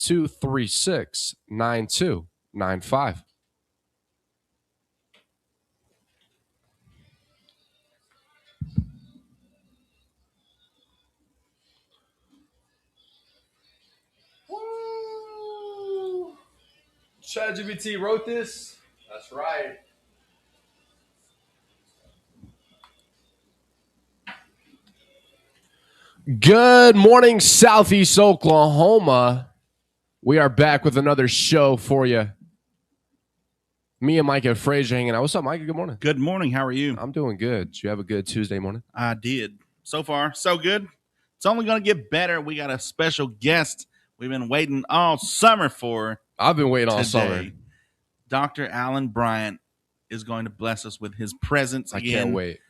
236 9295. ChatGPT wrote this? That's right. Good morning, Southeast Oklahoma. We are back with another show for you. Me and Micah Frazier hanging out. What's up, Micah? Good morning. Good morning. How are you? I'm doing good. Did you have a good Tuesday morning? I did. So far, so good. It's only going to get better. We got a special guest we've been waiting all summer for. I've been waiting all summer. Dr. Alan Bryant is going to bless us with his presence again. I can't wait.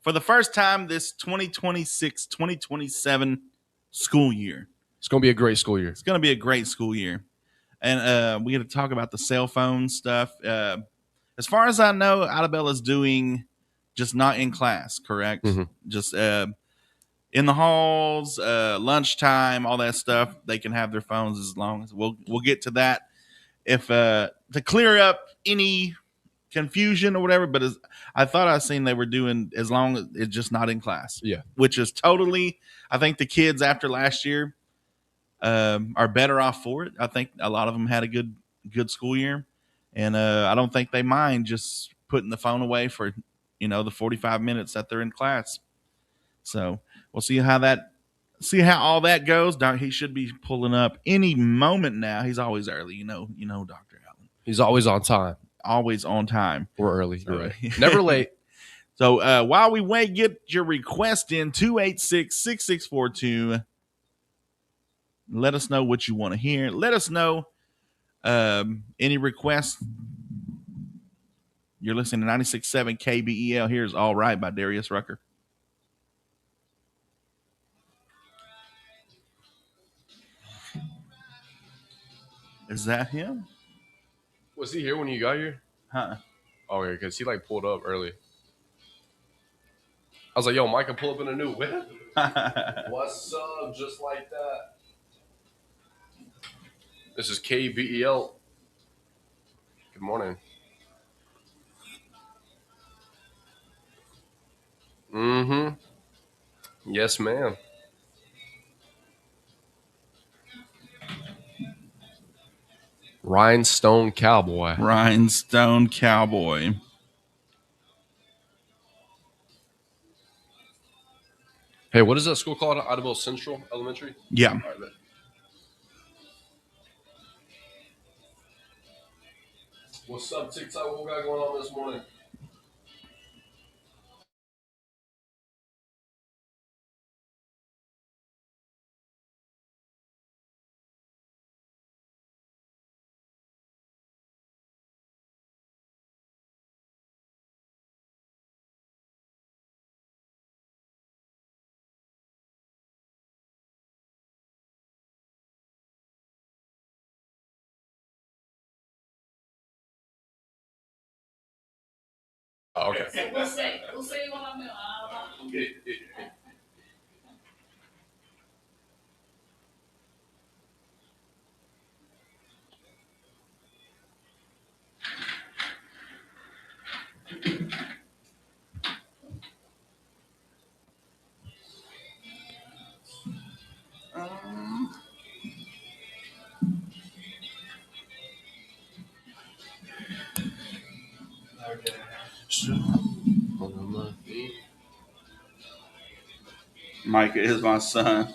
For the first time this 2026-2027 school year. It's going to be a great school year. It's going to be a great school year. And we got to talk about the cell phone stuff. As far as I know, Arabella's doing just not in class, correct? Mm-hmm. Just in the halls, lunchtime, all that stuff. They can have their phones as long as we'll get to that. If to clear up any confusion or whatever, but I thought I seen they were doing as long as it's just not in class. Yeah, which is totally. I think the kids after last year are better off for it. I think a lot of them had a good school year, and I don't think they mind just putting the phone away for the 45 minutes that they're in class. So we'll see how all that goes. He should be pulling up any moment now. He's always early, Dr. Allen. He's always on time. Always on time. We're early. You're right. Never late. So while we wait, get your request in 286-6642. Let us know what you want to hear. Let us know any requests. You're listening to 96.7 KBEL. Here's All Right by Darius Rucker. Is that him? Was he here when you got here? Huh? Oh, yeah, because he pulled up early. I was like, yo, Micah, pull up in a new whip. What's up? Just like that. This is KBEL. Good morning. Mm-hmm. Yes, ma'am. Rhinestone Cowboy. Rhinestone Cowboy. Hey, what is that school called? Idabel Central Elementary? Yeah. Right, what's up, TikTok? What we got going on this morning? Oh, okay. We'll see. We'll see what I'm doing. Micah is my son.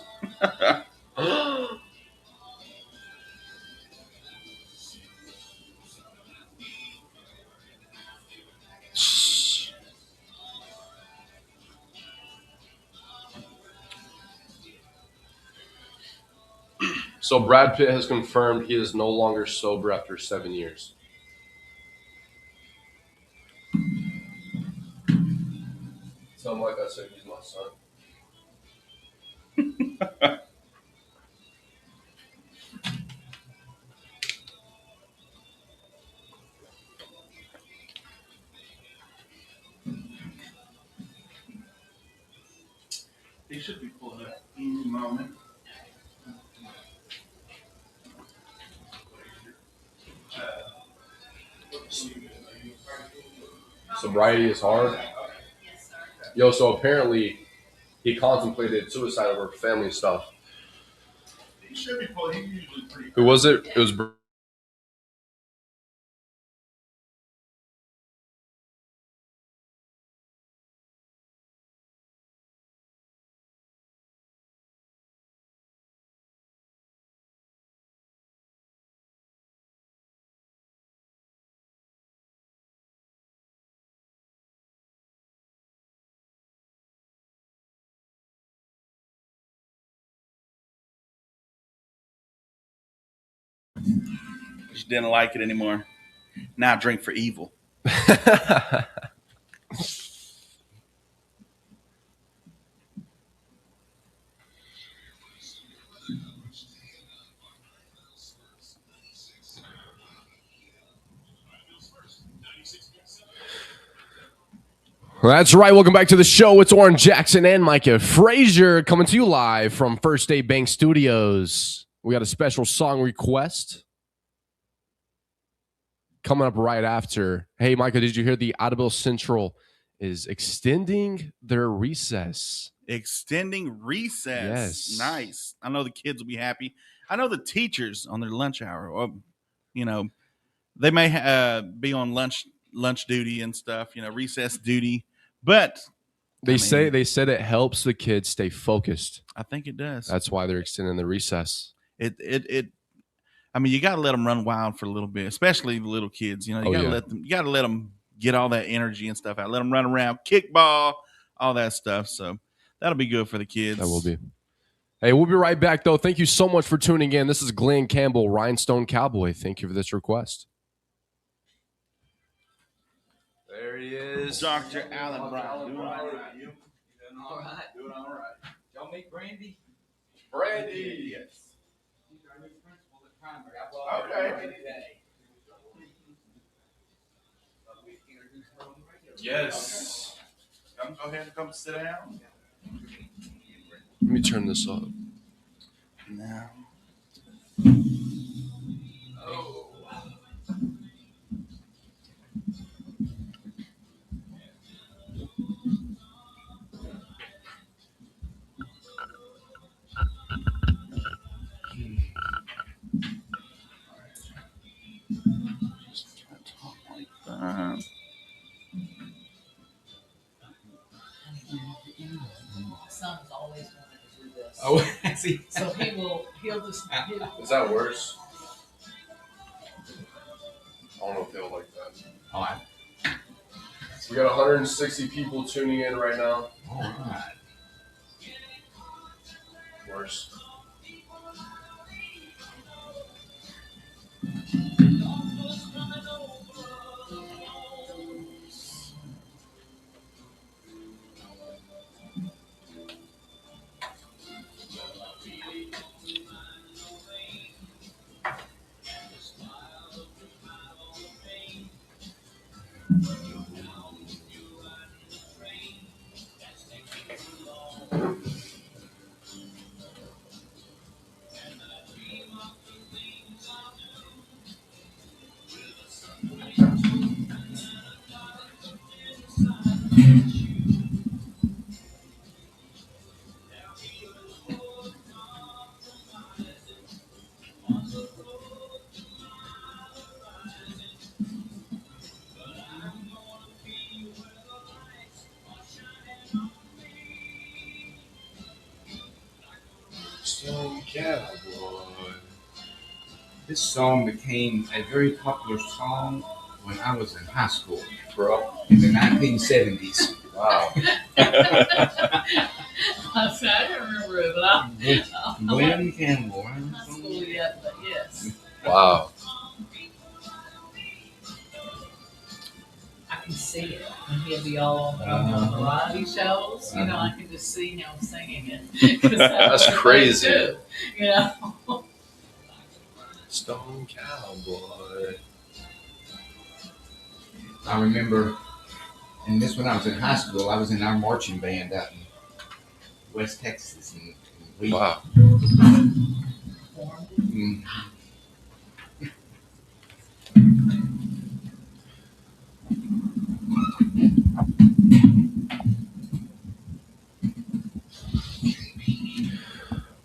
So Brad Pitt has confirmed he is no longer sober after 7 years. Tell him like I said, he's my son. He should be pulling up any moment. Sobriety is hard. Yo, so apparently he contemplated suicide over family stuff. Who was it? It was. Just didn't like it anymore. Now I drink for evil. That's right. Welcome back to the show. It's Oren Jackson and Micah Frazier coming to you live from First State Bank Studios. We got a special song request coming up right after. Hey, Micah, did you hear the Audubon Central is extending their recess? Extending recess. Yes. Nice. I know the kids will be happy. I know the teachers on their lunch hour, or, they may be on lunch duty and stuff, recess duty, but They said it helps the kids stay focused. I think it does. That's why they're extending the recess. You got to let them run wild for a little bit, especially the little kids. You got to let them get all that energy and stuff out. Let them run around, kickball, all that stuff. So that'll be good for the kids. That will be. Hey, we'll be right back, though. Thank you so much for tuning in. This is Glenn Campbell, Rhinestone Cowboy. Thank you for this request. There he is. Dr. Allen Brown. Doing all right. Doing all right. Y'all meet Brandy? Brandy. Yes. She's our new principal at primary. Okay. Yes. Go ahead and come sit down. Let me turn this up. No. Oh. Son's always wanted to do this. Oh, I see. So he'll just. Is that worse? I don't know if they'll like that. Oh, We got 160 people tuning in right now. all right. Worse. Stone Cowboy. This song became a very popular song when I was in high school, Bro. in the 1970s. Wow. I said, I don't remember it, but Glenn Campbell. I'm not school yet, but yes. Wow. I can see it. And he'll be all on the variety shows. You know, I can just see him singing it. 'Cause That's what they crazy. do, you know. Stone Cowboy. I remember, and this when I was in high school, I was in our marching band out in West Texas. And we, Wow. Mm,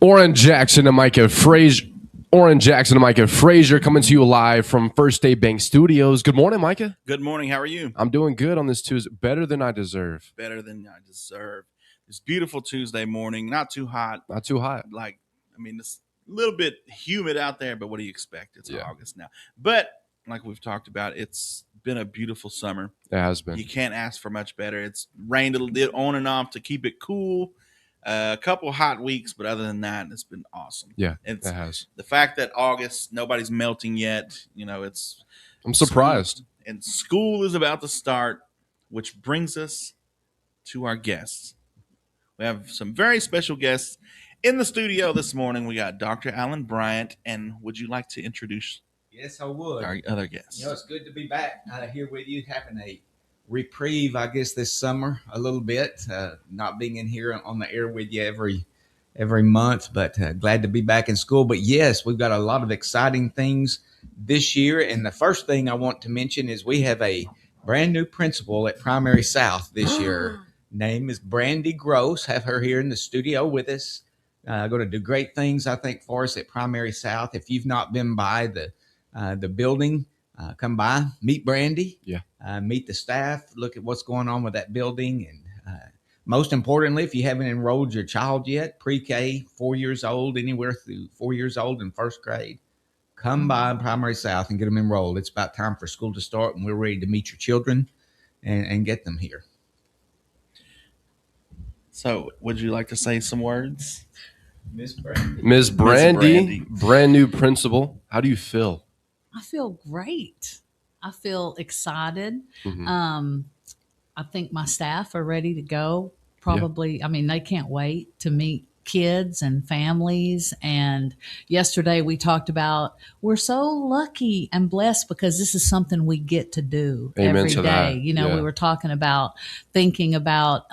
Oren Jackson and Micah Frazier. Oren Jackson and Micah Frazier coming to you live from First State Bank Studios. Good morning, Micah. Good morning. How are you? I'm doing good on this Tuesday. Better than I deserve. Better than I deserve. It's beautiful Tuesday morning. Not too hot. Not too hot. It's a little bit humid out there, but what do you expect? It's Yeah. August now. But like we've talked about, it's been a beautiful summer. It has been. You can't ask for much better. It's rained a little bit on and off to keep it cool. A couple hot weeks, but other than that, it's been awesome. Yeah, It's it has. the fact that August, nobody's melting yet. It's I'm surprised. and school is about to start, which brings us to our guests. We have some very special guests in the studio this morning. We got Dr. Alan Bryant, and would you like to introduce Yes, I would. our other guests? It's good to be back here with you, having a reprieve, I guess, this summer a little bit. Not being in here on the air with you every month, but glad to be back in school. But yes, we've got a lot of exciting things this year. And the first thing I want to mention is we have a brand new principal at Primary South this year. Name is Brandy Gross. Have her here in the studio with us. Going to do great things, I think, for us at Primary South. If you've not been by the building, come by, meet Brandy, meet the staff, look at what's going on with that building. And most importantly, if you haven't enrolled your child yet, pre-K, 4 years old, anywhere through 4 years old in first grade, come by Primary South and get them enrolled. It's about time for school to start, and we're ready to meet your children and get them here. So, would you like to say some words? Miss Brandy. Ms. Brandy, Brandy. brand new principal. How do you feel? I feel great. I feel excited. Mhm. I think my staff are ready to go. Probably, they can't wait to meet kids and families. And yesterday we talked about we're so lucky and blessed because this is something we get to do Amen every to day. that. Yeah. We were talking about thinking about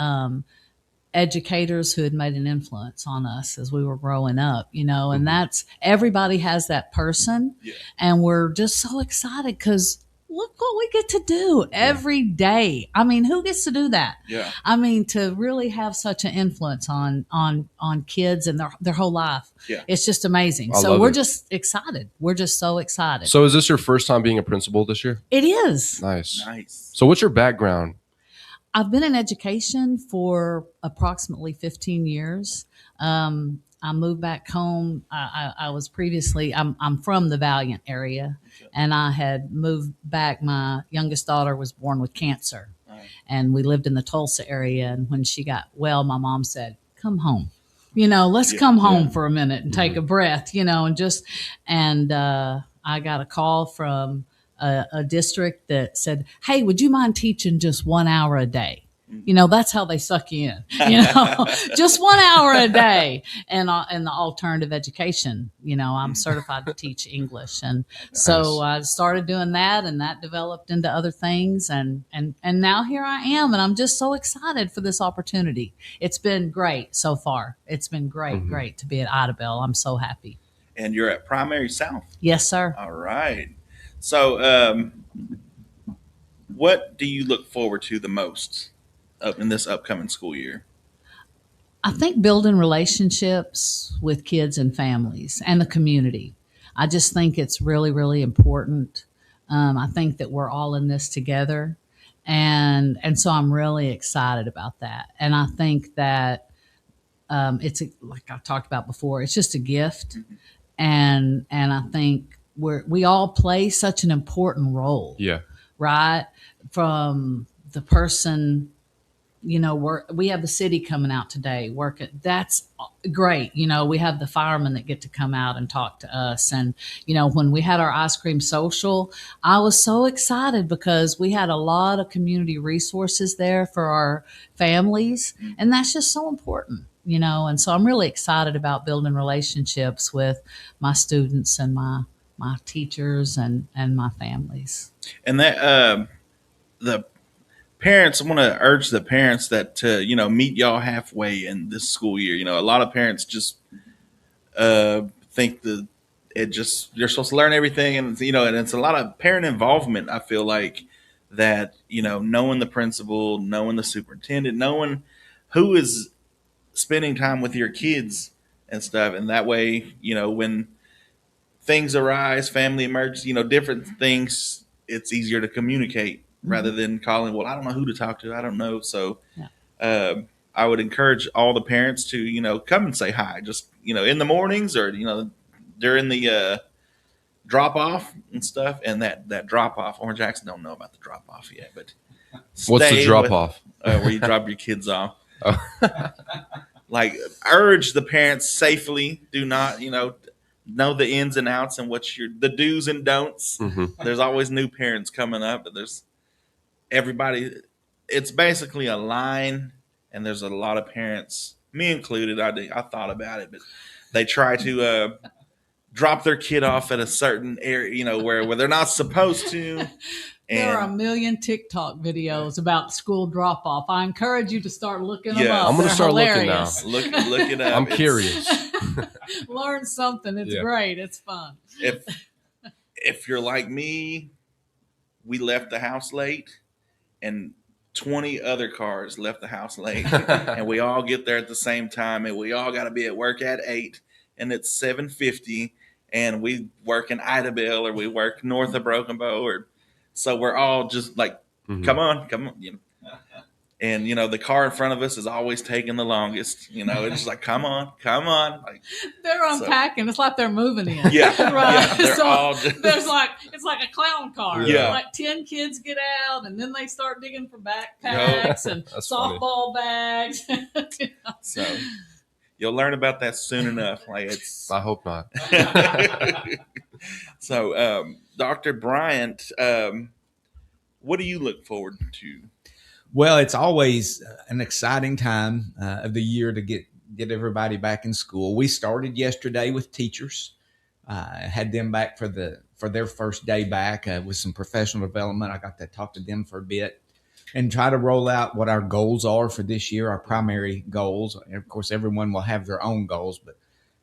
educators who had made an influence on us as we were growing up, and that's everybody has that person. Yeah. And we're just so excited because look what we get to do every day. Who gets to do that? Yeah. To really have such an influence on kids and their whole life. Yeah. It's just amazing. I So love we're it. just excited. We're just so excited. So is this your first time being a principal this year? It is. Nice. Nice. So what's your background? I've been in education for approximately 15 years. I moved back home. I was previously, I'm from the Valiant area, and I had moved back. My youngest daughter was born with cancer, and we lived in the Tulsa area. And when she got well, my mom said, come home. Let's come home for a minute and take a breath, and I got a call from a district that said, hey, would you mind teaching just 1 hour a day? That's how they suck you in, just 1 hour a day. And the alternative education, I'm certified to teach English. And so I started doing that, and that developed into other things. And now here I am, and I'm just so excited for this opportunity. It's been great so far. It's been great to be at Idabel. I'm so happy. And you're at Primary South. Yes, sir. All right. So, what do you look forward to the most in this upcoming school year? I think building relationships with kids and families and the community. I just think it's really, really important. I think that we're all in this together. And so I'm really excited about that. And I think that it's like I talked about before, it's just a gift. And I think we all play such an important role. Yeah. Right? From the person, we have the city coming out today working. That's great. We have the firemen that get to come out and talk to us. And, when we had our ice cream social, I was so excited because we had a lot of community resources there for our families. And that's just so important, and so I'm really excited about building relationships with my students and my teachers and my families. And that the parents, I want to urge the parents that to meet y'all halfway in this school year. A lot of parents just think that you're supposed to learn everything, and and it's a lot of parent involvement. I feel like that knowing the principal, knowing the superintendent, knowing who is spending time with your kids and stuff. And that way, when things arise, family emergency, different things, it's easier to communicate rather than calling, well, I don't know who to talk to. I don't know. So I would encourage all the parents to, come and say hi, just, in the mornings or, during the drop off and stuff. And that drop off, Orange Jackson don't know about the drop off yet, but What's the drop off? Where you drop your kids off. Oh. Like, urge the parents safely. Do not, know the ins and outs and the do's and don'ts. Mm-hmm. There's always new parents coming up, but there's everybody. It's basically a line, and there's a lot of parents, me included. I thought about it, but they try to drop their kid off at a certain area, where they're not supposed to. There are a million TikTok videos about school drop off. I encourage you to start looking them up. I'm going to start looking now. Look it up. I'm curious. Learn something. It's great. It's fun. If you're like me, we left the house late, and 20 other cars left the house late, and we all get there at the same time, and we all got to be at work at 8, and it's 7:50, and we work in Idabel, or we work north of Broken Bow, so we're all just like, come on. And, the car in front of us is always taking the longest. It's just like, come on. Like, they're unpacking. It's like they're moving in. Yeah. Right. Yeah, they're all just... it's like a clown car. Yeah. Like 10 kids get out, and then they start digging for backpacks and softball bags. So you'll learn about that soon enough. Like, I hope not. So, Dr. Bryant, what do you look forward to? Well, it's always an exciting time of the year to get everybody back in school. We started yesterday with teachers, had them back for their first day back with some professional development. I got to talk to them for a bit and try to roll out what our goals are for this year, our primary goals. And of course, everyone will have their own goals, but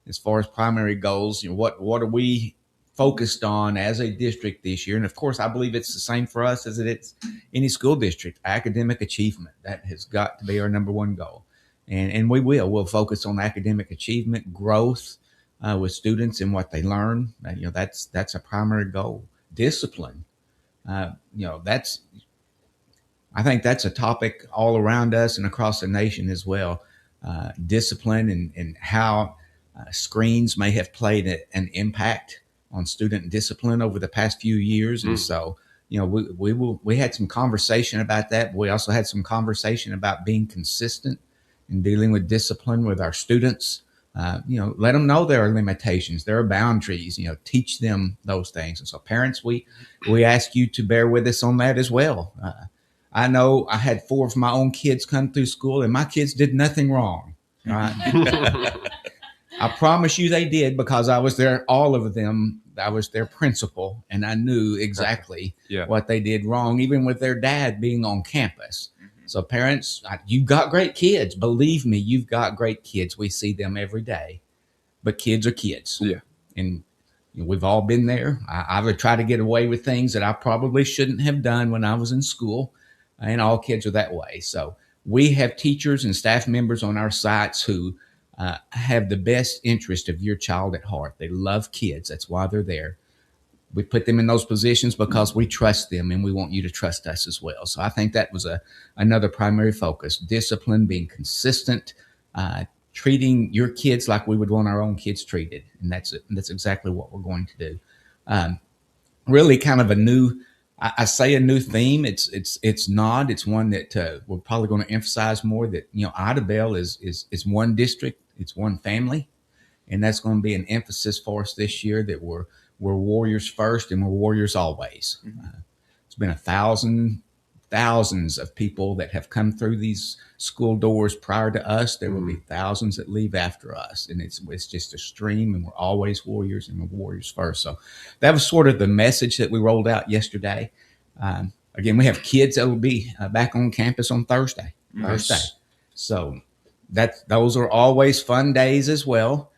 as far as primary goals, what are we focused on as a district this year? And of course, I believe it's the same for us as it's any school district. Academic achievement, that has got to be our number one goal. And we'll focus on academic achievement, growth with students and what they learn. That's a primary goal. Discipline, I think that's a topic all around us and across the nation as well. Discipline and how screens may have played an impact on student discipline over the past few years. And so, we had some conversation about that. We also had some conversation about being consistent in dealing with discipline with our students. Let them know there are limitations, there are boundaries, teach them those things. And so parents, we ask you to bear with us on that as well. I know I had 4 of my own kids come through school, and my kids did nothing wrong. Right? I promise you they did, because I was there, all of them. I was their principal, and I knew exactly what they did wrong, even with their dad being on campus. So parents, you've got great kids. Believe me, you've got great kids. We see them every day, but kids are kids. Yeah. And we've all been there. I would try to get away with things that I probably shouldn't have done when I was in school, and all kids are that way. So we have teachers and staff members on our sites who have the best interest of your child at heart. They love kids. That's why they're there. We put them in those positions because we trust them, and we want you to trust us as well. So I think that was another primary focus: discipline, being consistent, treating your kids like we would want our own kids treated. And that's exactly what we're going to do. Really kind of a new, I say a new theme. It's not. It's one that we're probably going to emphasize more. That Idabel is one district. It's one family, and that's going to be an emphasis for us this year. That we're warriors first, and we're warriors always. It's been thousands of people that have come through these school doors prior to us. There will be thousands that leave after us, and it's just a stream, and we're always warriors, and we're warriors first. So that was sort of the message that we rolled out yesterday. Again, we have kids that will be back on campus on Thursday. So those are always fun days as well.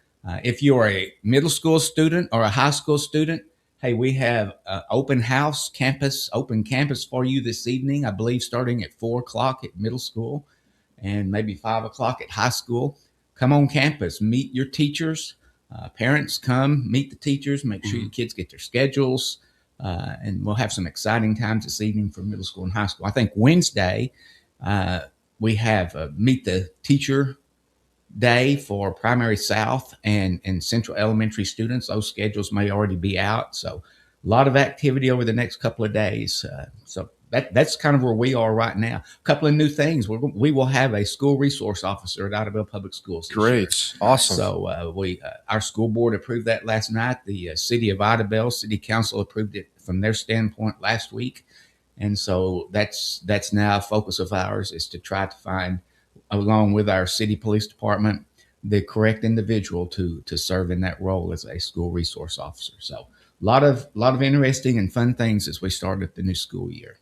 If you're a middle school student or a high school student, hey, we have open campus for you this evening. I believe starting at 4:00 at middle school, and maybe 5:00 at high school. come on campus, meet your teachers. Parents, come meet the teachers. Make sure your kids get their schedules, and we'll have some exciting times this evening for middle school and high school. I think Wednesday we have meet the teacher day for Primary South and Central Elementary students. Those schedules may already be out, so a lot of activity over the next couple of days. So that's kind of where we are right now. A couple of new things. We will have a school resource officer at Idabel Public Schools. Great. Awesome. So our school board approved that last night. The city of Idabel City Council approved it from their standpoint last week. And so that's now a focus of ours, is to try to find, along with our city police department, the correct individual to serve in that role as a school resource officer. So a lot of interesting and fun things as we start the new school year.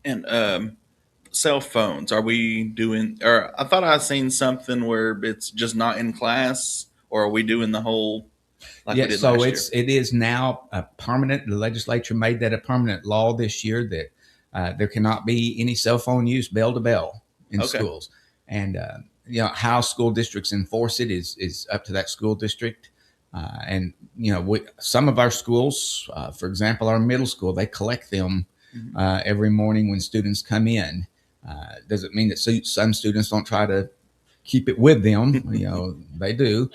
And cell phones, are we doing, or I thought I seen something where it's just not in class, or are we doing the whole like we did so last year? it is now a permanent. The legislature made that a permanent law this year, that there cannot be any cell phone use bell to bell in schools. And how school districts enforce it is up to that school district. And some of our schools, for example, our middle school, they collect them every morning when students come in. Doesn't mean that some students don't try to keep it with them. They do.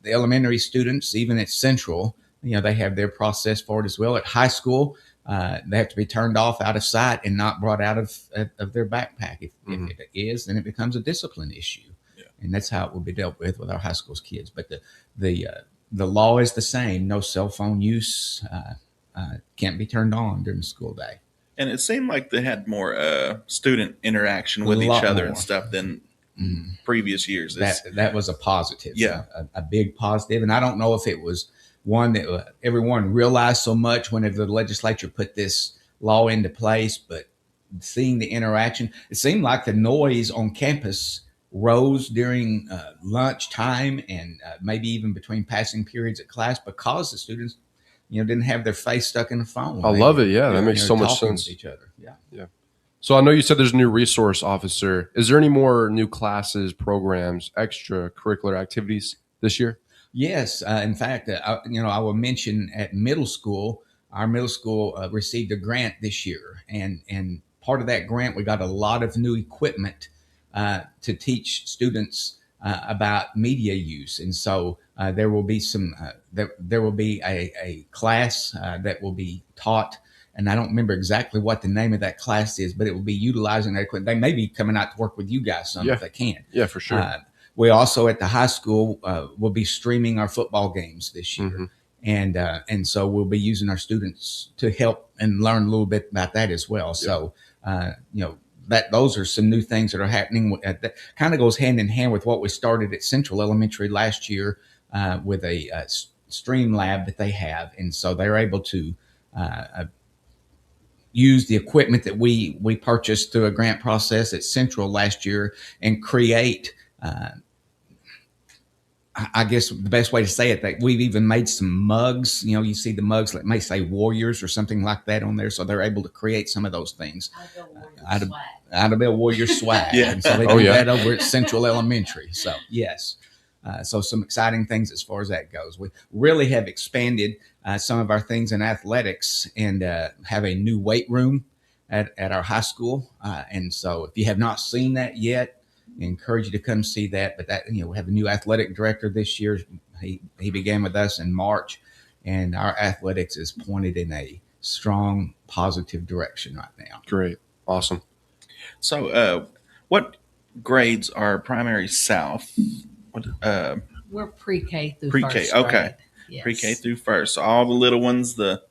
The elementary students, even at Central, they have their process for it as well. At high school, they have to be turned off, out of sight, and not brought out of their backpack. If it is, then it becomes a discipline issue, and that's how it will be dealt with our high school's kids. But the law is the same: no cell phone use, can't be turned on during the school day. And it seemed like they had more student interaction with each other more. and stuff than previous years. That was a positive, Yeah. a big positive. And I don't know if it was one that everyone realized so much whenever the legislature put this law into place, but seeing the interaction, it seemed like the noise on campus rose during lunch time and maybe even between passing periods at class, because the students didn't have their face stuck in the phone. I love it. Yeah, that makes so much talking sense. with each other. Yeah. So I know you said there's a new resource officer. Is there any more new classes, programs, extracurricular activities this year? Yes. In fact, I will mention at middle school, our middle school received a grant this year. And part of that grant, we got a lot of new equipment to teach students about media use. And so there will be there will be a class that will be taught. And I don't remember exactly what the name of that class is, but it will be utilizing that equipment. They may be coming out to work with you guys some if they can. Yeah, for sure. We also at the high school will be streaming our football games this year. And so we'll be using our students to help and learn a little bit about that as well. Yeah. So, those are some new things that are happening. That kind of goes hand in hand with what we started at Central Elementary last year with a stream lab that they have. And so they're able to use the equipment that we purchased through a grant process at Central last year and create I guess the best way to say it, that we've even made some mugs. You see the mugs that may say Warriors or something like that on there. So they're able to create some of those things. Idabel Warrior swag. Yeah. And so they do that over at Central Elementary. So, yes. So some exciting things as far as that goes. We really have expanded some of our things in athletics and have a new weight room at our high school. And so if you have not seen that yet, I encourage you to come see that. But that, we have a new athletic director this year. He began with us in March, and our athletics is pointed in a strong, positive direction right now. Great. Awesome. So, what grades are Primary South? We're pre-K through Pre-K. first Okay. grade. Yes. Pre-K through first. So all the little ones, the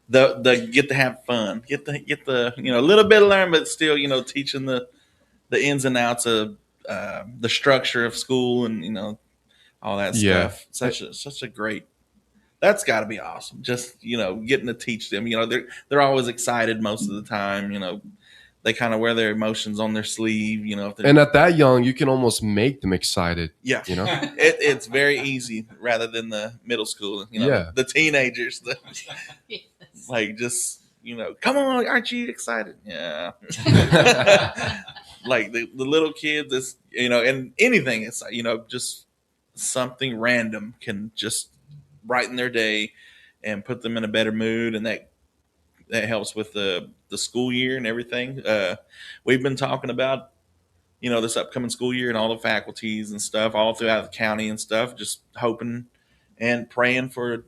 get to have fun, get the a little bit of learn, but still teaching the ins and outs of the structure of school and all that stuff. Such a great. That's got to be awesome. Just getting to teach them. They're always excited most of the time. They kind of wear their emotions on their sleeve. And at that young, you can almost make them excited. Yeah, it's very easy rather than the middle school. The teenagers. Yes. Like just come on, aren't you excited? Yeah. like the little kids, it's, and anything, it's like, just something random can just brighten their day and put them in a better mood. And that helps with the school year and everything. We've been talking about, this upcoming school year and all the faculties and stuff all throughout the county and stuff, just hoping and praying for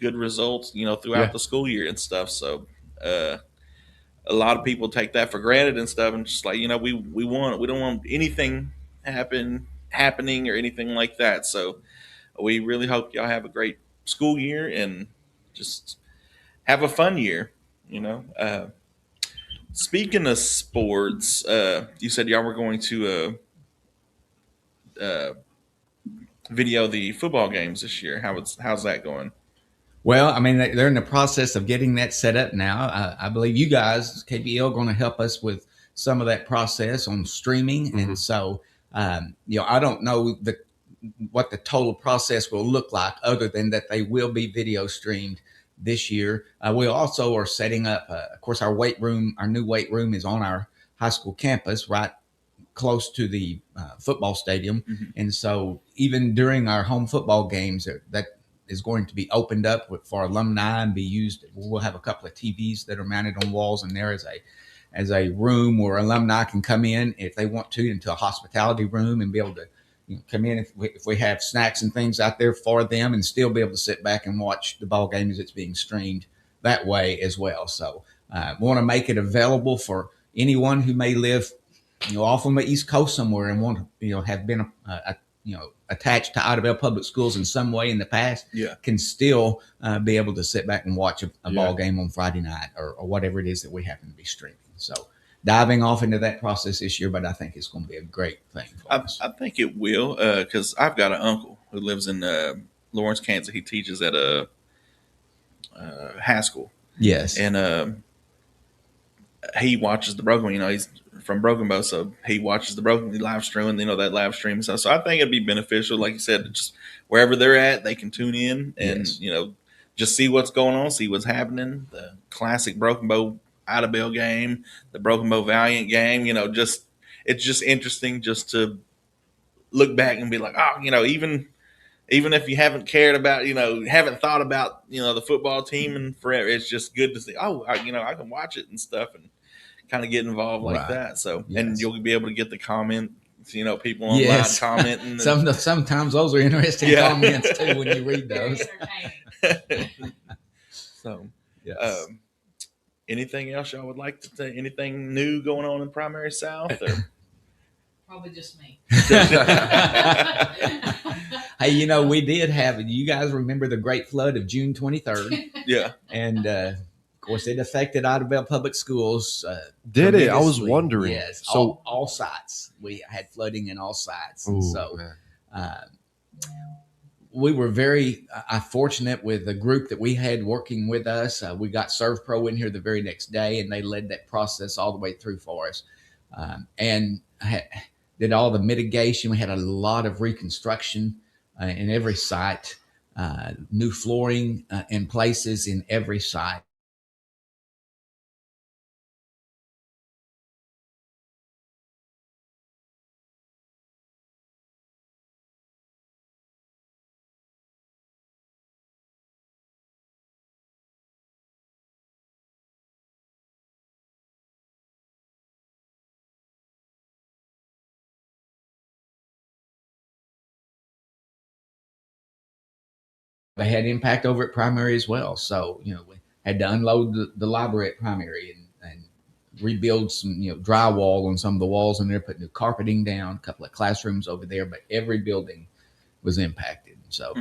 good results, throughout Yeah. the school year and stuff. So, a lot of people take that for granted and stuff, and just like, we don't want anything happening or anything like that. So we really hope y'all have a great school year and just have a fun year. Speaking of sports, you said y'all were going to video the football games this year. How's that going? Well, I mean, they're in the process of getting that set up now. I believe you guys, KBL, going to help us with some of that process on streaming. Mm-hmm. And so, I don't know what the total process will look like, other than that they will be video streamed this year. We also are setting up, of course, our new weight room is on our high school campus, right close to the football stadium. Mm-hmm. And so even during our home football games, that is going to be opened up for alumni and be used. We'll have a couple of TVs that are mounted on walls, and there is a room where alumni can come in if they want to, into a hospitality room, and be able to come in if we have snacks and things out there for them, and still be able to sit back and watch the ball game as it's being streamed that way as well. So we want to make it available for anyone who may live off on the East Coast somewhere and want to have been attached to Idabel Public Schools in some way in the past. Yeah. Can still be able to sit back and watch a ball game on Friday night or whatever it is that we happen to be streaming. So diving off into that process this year, but I think it's going to be a great thing for us. I think it will, because I've got an uncle who lives in Lawrence, Kansas. He teaches at a Haskell. Yes. And he watches the Broken. He's from Broken Bow, so he watches the Broken live stream, and that live stream stuff. So I think it'd be beneficial, like you said, just wherever they're at, they can tune in and just see what's going on, see what's happening. The classic Broken Bow Idabel game, the Broken Bow Valiant game. It's just interesting just to look back and be like, even if you haven't cared about, haven't thought about, the football team and forever, it's just good to see, I can watch it and stuff and kind of get involved like that. So, and you'll be able to get the comments, people online commenting. Sometimes those are interesting comments too when you read those. So, anything else y'all would like to say? Anything new going on in Primary South? Or? Probably just me. Hey, we did have, you guys remember the Great Flood of June 23rd? Yeah. And, of course, it affected Idabel Public Schools. Did it? I was wondering. Yes. So all sites. We had flooding in all sites. Ooh, and so we were very fortunate with the group that we had working with us. We got ServPro in here the very next day, and they led that process all the way through for us. And did all the mitigation. We had a lot of reconstruction in every site, new flooring in places in every site. They had impact over at Primary as well. So, we had to unload the library at Primary and rebuild some, drywall on some of the walls in there, put new carpeting down, a couple of classrooms over there, but every building was impacted. So,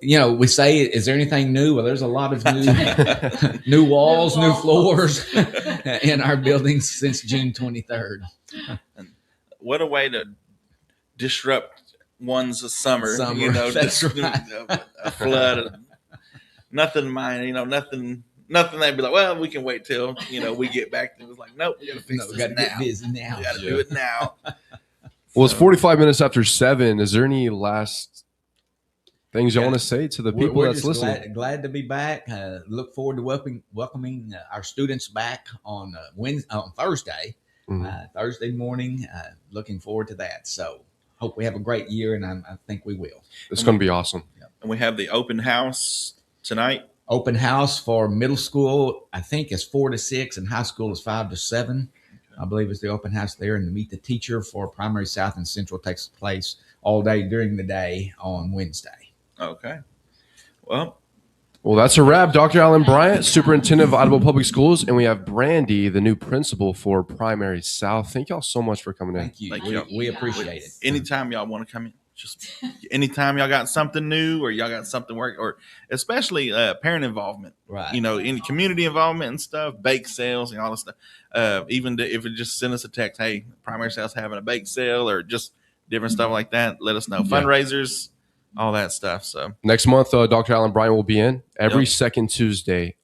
we say, is there anything new? Well, there's a lot of new walls, new floors in our buildings since June 23rd. What a way to disrupt one's summer. That's right. A flood, nothing minor, nothing they'd be like, well, we can wait till, we get back. It was like, nope, we got to fix this gotta now. get busy now. We got to do it now. Well, it's 45 minutes after 7. Is there any last things you want to say to the people We're that's just listening? glad to be back. Look forward to welcoming our students back on Thursday. Thursday morning. Looking forward to that. So hope we have a great year, and I think we will. It's going to be awesome. And we have the open house tonight. Open house for middle school, I think, is 4 to 6, and high school is 5 to 7. I believe it's the open house there, and the Meet the Teacher for Primary South and Central takes place all day during the day on Wednesday. Okay. Well, that's a wrap. Dr. Alan Bryant, Superintendent of Idaho Public Schools, and we have Brandy, the new principal for Primary South. Thank y'all so much for coming in. Thank you. Thank you. We appreciate it. anytime y'all want to come in, just anytime y'all got something new or y'all got something work, or especially parent involvement, Right. Any community involvement and stuff, bake sales and all this stuff. If it just send us a text, hey, Primary South's having a bake sale, or just different stuff like that, let us know. Fundraisers, all that stuff. So next month, Dr. Alan Bryant will be in every Yep. second Tuesday.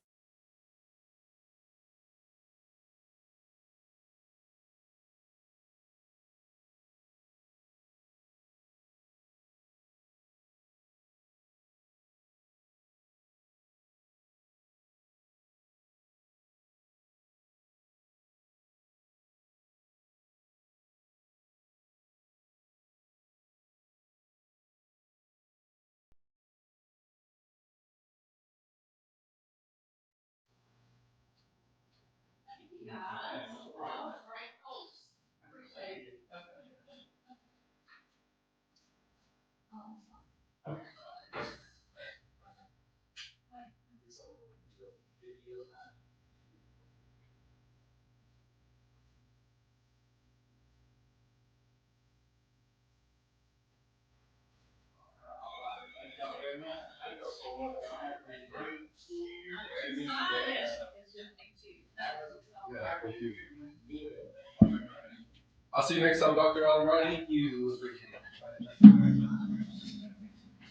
I'll see you next time, Dr. Alan Bryant. Thank you.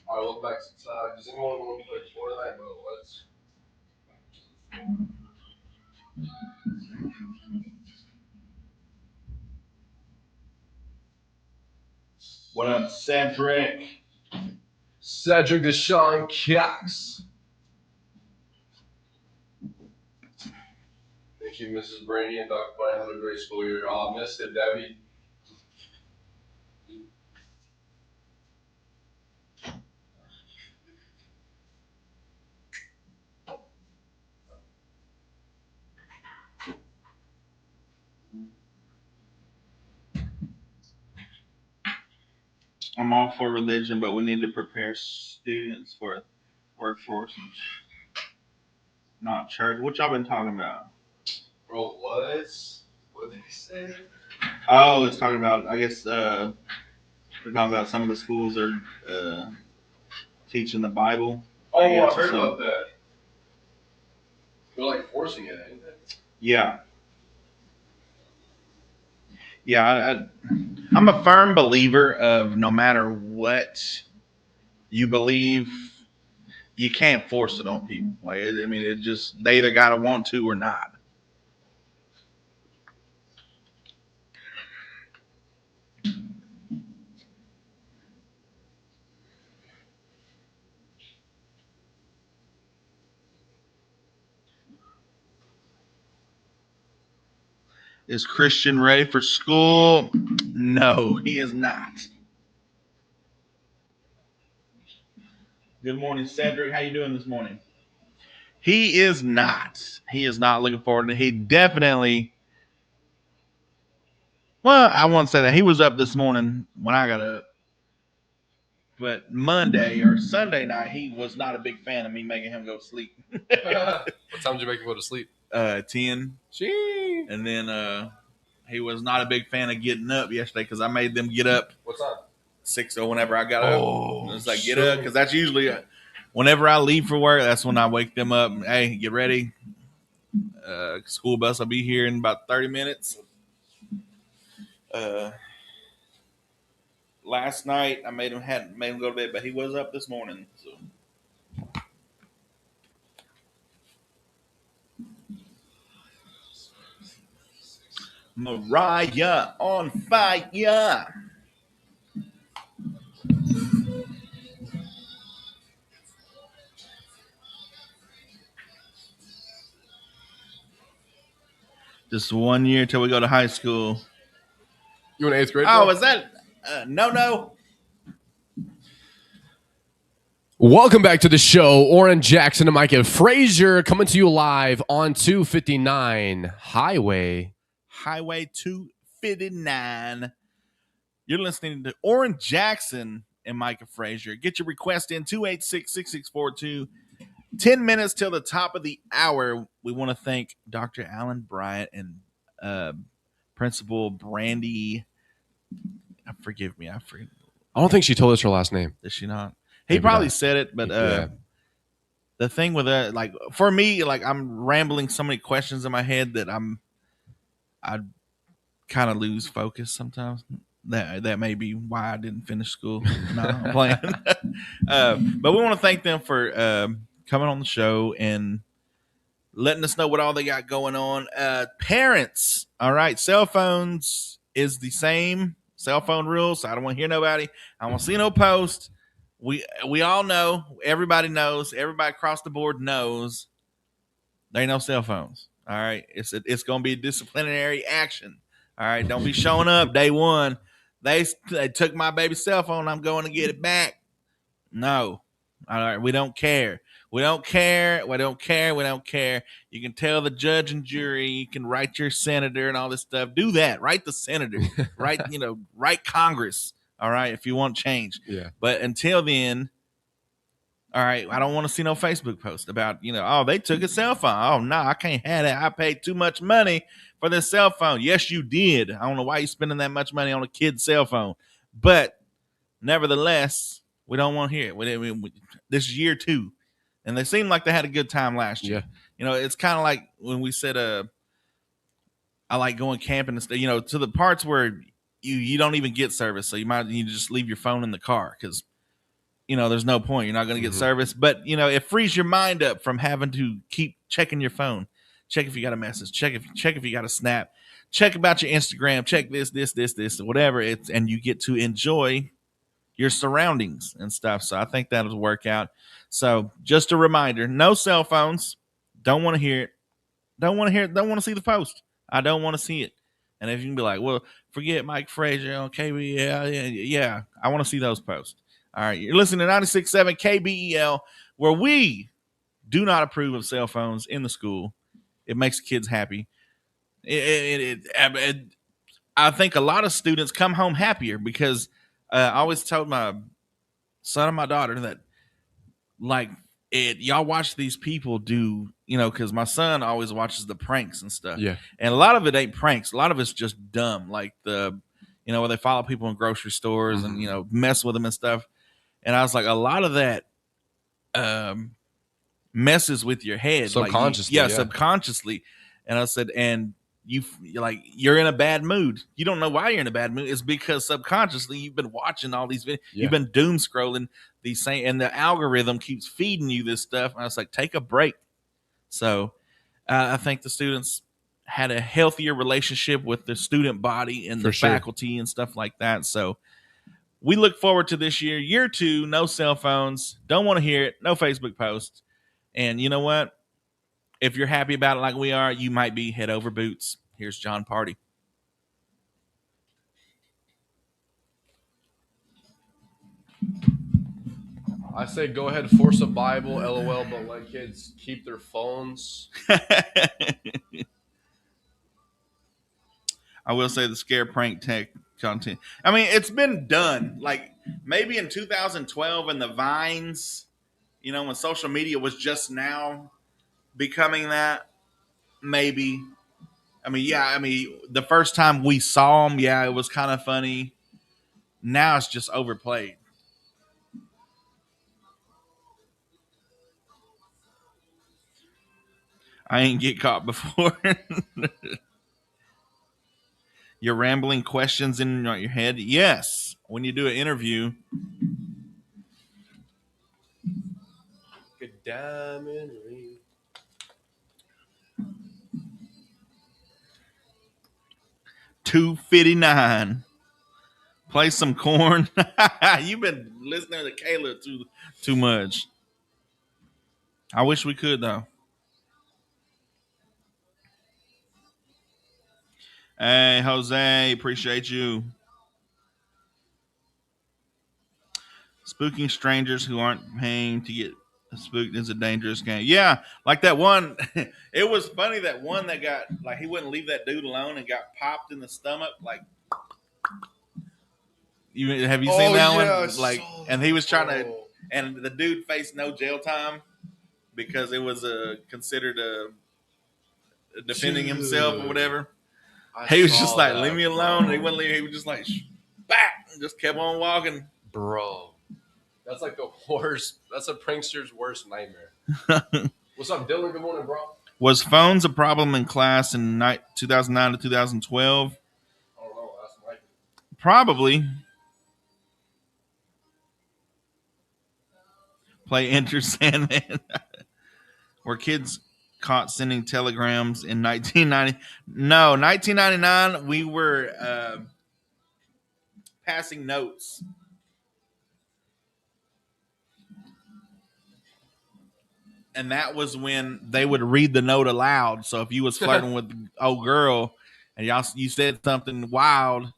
All right, welcome back. Does anyone want to play Fortnite? Let's. what up, Cedric? Cedric Deshaun Cox. Thank you, Mrs. Brandy and Dr. Bryant. Have a great school year. I'll miss it, Debbie. I'm all for religion, but we need to prepare students for workforce and not church. What y'all been talking about? Bro, what? What did he say? Oh, it's talking about. I guess we're talking about some of the schools are teaching the Bible. Oh, I guess, heard so. about that. They're like forcing it, ain't they? Yeah. Yeah, I'm a firm believer of no matter what you believe, you can't force it on people. Like, I mean, it just they either gotta want to or not. Is Christian ready for school? No, he is not. Good morning, Cedric. How you doing this morning? He is not. He is not looking forward to it. He definitely. Well, I won't say that. He was up this morning when I got up. But Monday or Sunday night, he was not a big fan of me making him go to sleep. What time did you make him go to sleep? 10. Gee. And then he was not a big fan of getting up yesterday because I made them get up What's time? 6 or whenever I got up. Oh, It's like, get up, because that's usually whenever I leave for work, that's when I wake them up. And, hey, get ready. School bus will be here in about 30 minutes. Last night I made him go to bed, but he was up this morning. So. Mariah on fire. Just 1 year till we go to high school. You in 8th grade? Oh, bro? is that no? Welcome back to the show. Orrin Jackson and Micah Frazier coming to you live on 259 Highway. Highway 259. You're listening to Orrin Jackson and Micah Frazier. Get your request in 286-6642. 10 minutes till the top of the hour. We want to thank Dr. Alan Bryant and Principal Brandy. Forgive me. I forget. I don't think she told us her last name. Did she not? He Maybe probably not. said it, but Yeah. the thing with that, like for me, like I'm rambling so many questions in my head that I kind of lose focus sometimes. That may be why I didn't finish school. No, I'm playing. But we want to thank them for coming on the show and letting us know what all they got going on. Parents, all right, cell phones is the same cell phone rules. So I don't want to hear nobody. I don't want to see no post. We all know. Everybody knows. Everybody across the board knows. There ain't no cell phones. All right, it's going to be a disciplinary action. All right, don't be showing up day one. They took my baby's cell phone. I'm going to get it back. No. All right, we don't care. We don't care. We don't care. We don't care. You can tell the judge and jury. You can write your senator and all this stuff. Do that. Write the senator. Write Congress. All right, if you want change. Yeah. But until then, all right, I don't want to see no Facebook post about, oh, they took a cell phone. Oh, no, I can't have that. I paid too much money for this cell phone. Yes, you did. I don't know why you're spending that much money on a kid's cell phone. But nevertheless, we don't want to hear it. This is year 2. And they seemed like they had a good time last year. Yeah. It's kind of like when we said, I like going camping and stuff, to the parts where you don't even get service. So you might need to just leave your phone in the car because, there's no point. You're not going to get service. But, it frees your mind up from having to keep checking your phone. Check if you got a message. Check if you got a snap. Check about your Instagram. Check this, whatever. And you get to enjoy your surroundings and stuff. So I think that'll work out. So just a reminder, no cell phones. Don't want to hear it. Don't want to hear it. Don't want to see the post. I don't want to see it. And if you can be like, well, forget Mike Frazier on KBEL. Yeah. I want to see those posts. All right. You're listening to 96.7 KBEL, where we do not approve of cell phones in the school. It makes kids happy. I think a lot of students come home happier because I always told my son and my daughter that, y'all watch these people do, because my son always watches the pranks and stuff. Yeah. And a lot of it ain't pranks. A lot of it's just dumb, like where they follow people in grocery stores and, mess with them and stuff. And I was like, a lot of that messes with your head. Subconsciously. Subconsciously. And I said, and you're in a bad mood. You don't know why you're in a bad mood. It's because subconsciously you've been watching all these videos. Yeah. You've been doom scrolling these same, and the algorithm keeps feeding you this stuff. And I was like, take a break. So I think the students had a healthier relationship with the student body and the faculty and stuff like that. So we look forward to this year. Year 2, no cell phones. Don't want to hear it. No Facebook posts. And you know what? If you're happy about it like we are, you might be head over boots. Here's John Party. I say go ahead, force a Bible, LOL, but let kids keep their phones. I will say the scare prank tech content. I mean, it's been done. Like maybe in 2012 in the Vines, when social media was just now becoming that. Maybe. The first time we saw them, it was kind of funny. Now it's just overplayed. I ain't get caught before. You're rambling questions in your head? Yes. When you do an interview. Good diamond ring. $2.59. Play some corn. You've been listening to Kayla too much. I wish we could though. Hey, Jose, appreciate you. Spooking strangers who aren't paying to get spooked is a dangerous game. Yeah, like that one. It was funny that one that got like he wouldn't leave that dude alone and got popped in the stomach. Like, have you seen that one? Like, and he was trying to, and the dude faced no jail time because it was considered defending himself or whatever. He was just like, leave me alone. And he wouldn't leave. He was just like, back, and just kept on walking. Bro. That's like the worst. That's a prankster's worst nightmare. What's up, Dylan? Good morning, bro. Was phones a problem in class in 2009 to 2012? I don't know. That's Mike. Probably. Play Enter Sandman. Were kids caught sending telegrams in 1990? No, 1999, we were passing notes. And that was when they would read the note aloud. So if you was flirting with the old girl and you said something wild,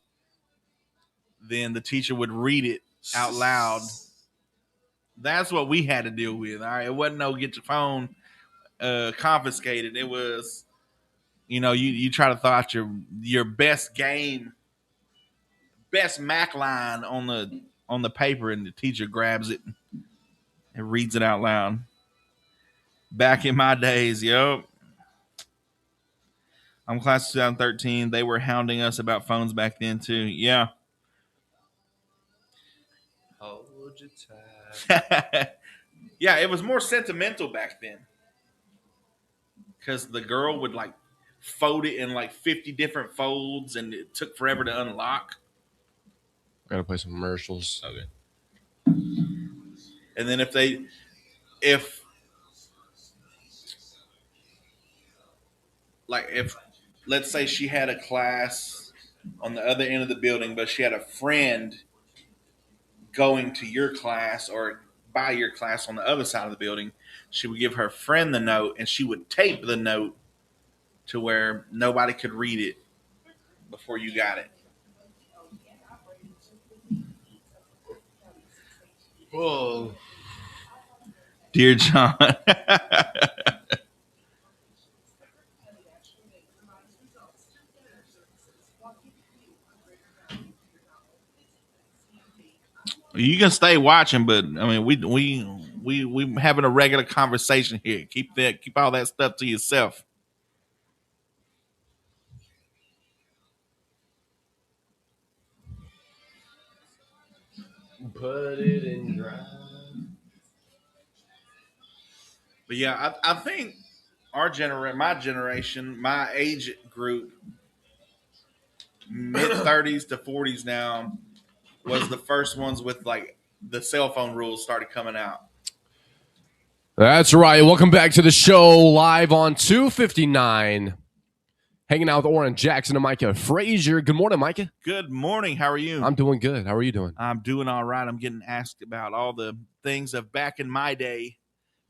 then the teacher would read it out loud. That's what we had to deal with. All right, it wasn't no get your phone confiscated. It was, you try to throw out your best game, best Mac line on the paper, and the teacher grabs it and reads it out loud. Back in my days, yo. I'm class of 2013. They were hounding us about phones back then too. Yeah. Hold your time. Yeah, it was more sentimental back then. Because the girl would like fold it in like 50 different folds and it took forever to unlock. I gotta play some commercials. Okay. And then if let's say she had a class on the other end of the building, but she had a friend going to your class or by your class on the other side of the building, she would give her friend the note and she would tape the note to where nobody could read it before you got it. Whoa. Dear John. You can stay watching, but I mean, we having a regular conversation here. Keep all that stuff to yourself. Put it in drive. But yeah, I think my generation, my age group, mid 30s to 40s now, was the first ones with like the cell phone rules started coming out. That's right. Welcome back to the show live on 259. Hanging out with Oren Jackson and Micah Frazier. Good morning, Micah. Good morning. How are you? I'm doing good. How are you doing? I'm doing all right. I'm getting asked about all the things of back in my day,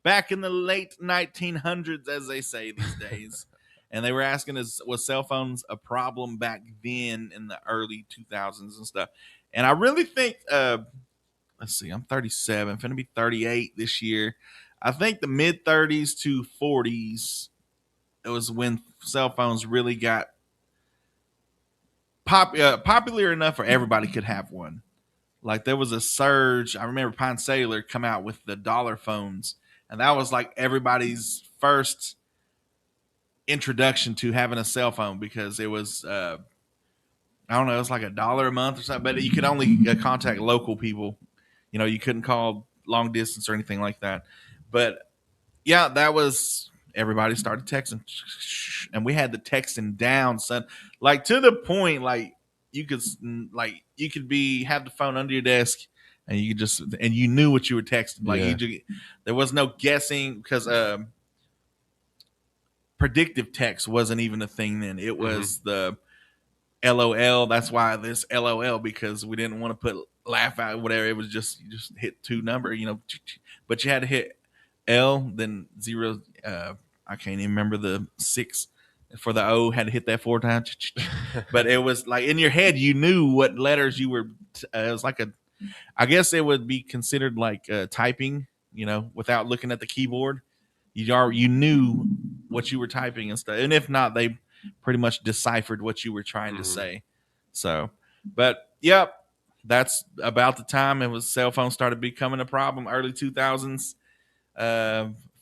back in the late 1900s, as they say these days. And they were asking us, was cell phones a problem back then in the early 2000s and stuff? And I really think, let's see, I'm 37, finna be 38 this year. I think the mid 30s to 40s, it was when cell phones really got popular enough for everybody could have one. Like there was a surge. I remember Pine Cellular come out with the dollar phones, and that was like everybody's first introduction to having a cell phone because it was I don't know, it was like $1 a month or something, but you could only contact local people. You couldn't call long distance or anything like that. But yeah, that was everybody started texting, and we had the texting down, son. Like to the point, like you could have the phone under your desk, and you knew what you were texting. Like there was no guessing because predictive text wasn't even a thing then. It was the LOL. That's why this LOL, because we didn't want to put laugh out, whatever. It was you just hit two number, but you had to hit L, then 0. I can't even remember the 6 for the O, had to hit that 4 times. But it was like in your head, you knew what letters you were. It was like I guess it would be considered like typing, without looking at the keyboard. You knew what you were typing and stuff. And if not, they pretty much deciphered what you were trying to say. So, but yep, that's about the time it was cell phones started becoming a problem, early 2000s.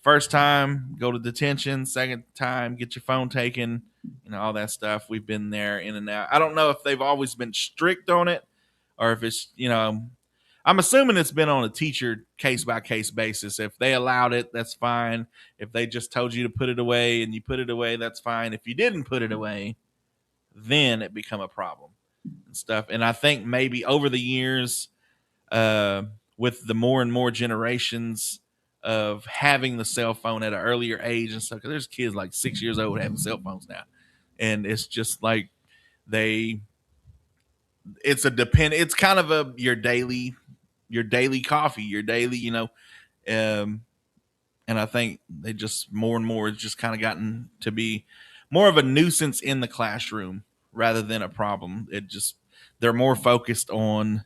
First time, go to detention. Second time, get your phone taken, all that stuff. We've been there in and out. I don't know if they've always been strict on it or if it's, I'm assuming it's been on a teacher case-by-case basis. If they allowed it, that's fine. If they just told you to put it away and you put it away, that's fine. If you didn't put it away, then it become a problem and stuff. And I think maybe over the years, with the more and more generations of having the cell phone at an earlier age and stuff, because there's kids like 6 years old having cell phones now. And it's just like it's kind of your daily coffee, your daily, and I think they just more and more, it's just kind of gotten to be more of a nuisance in the classroom rather than a problem. They're more focused on,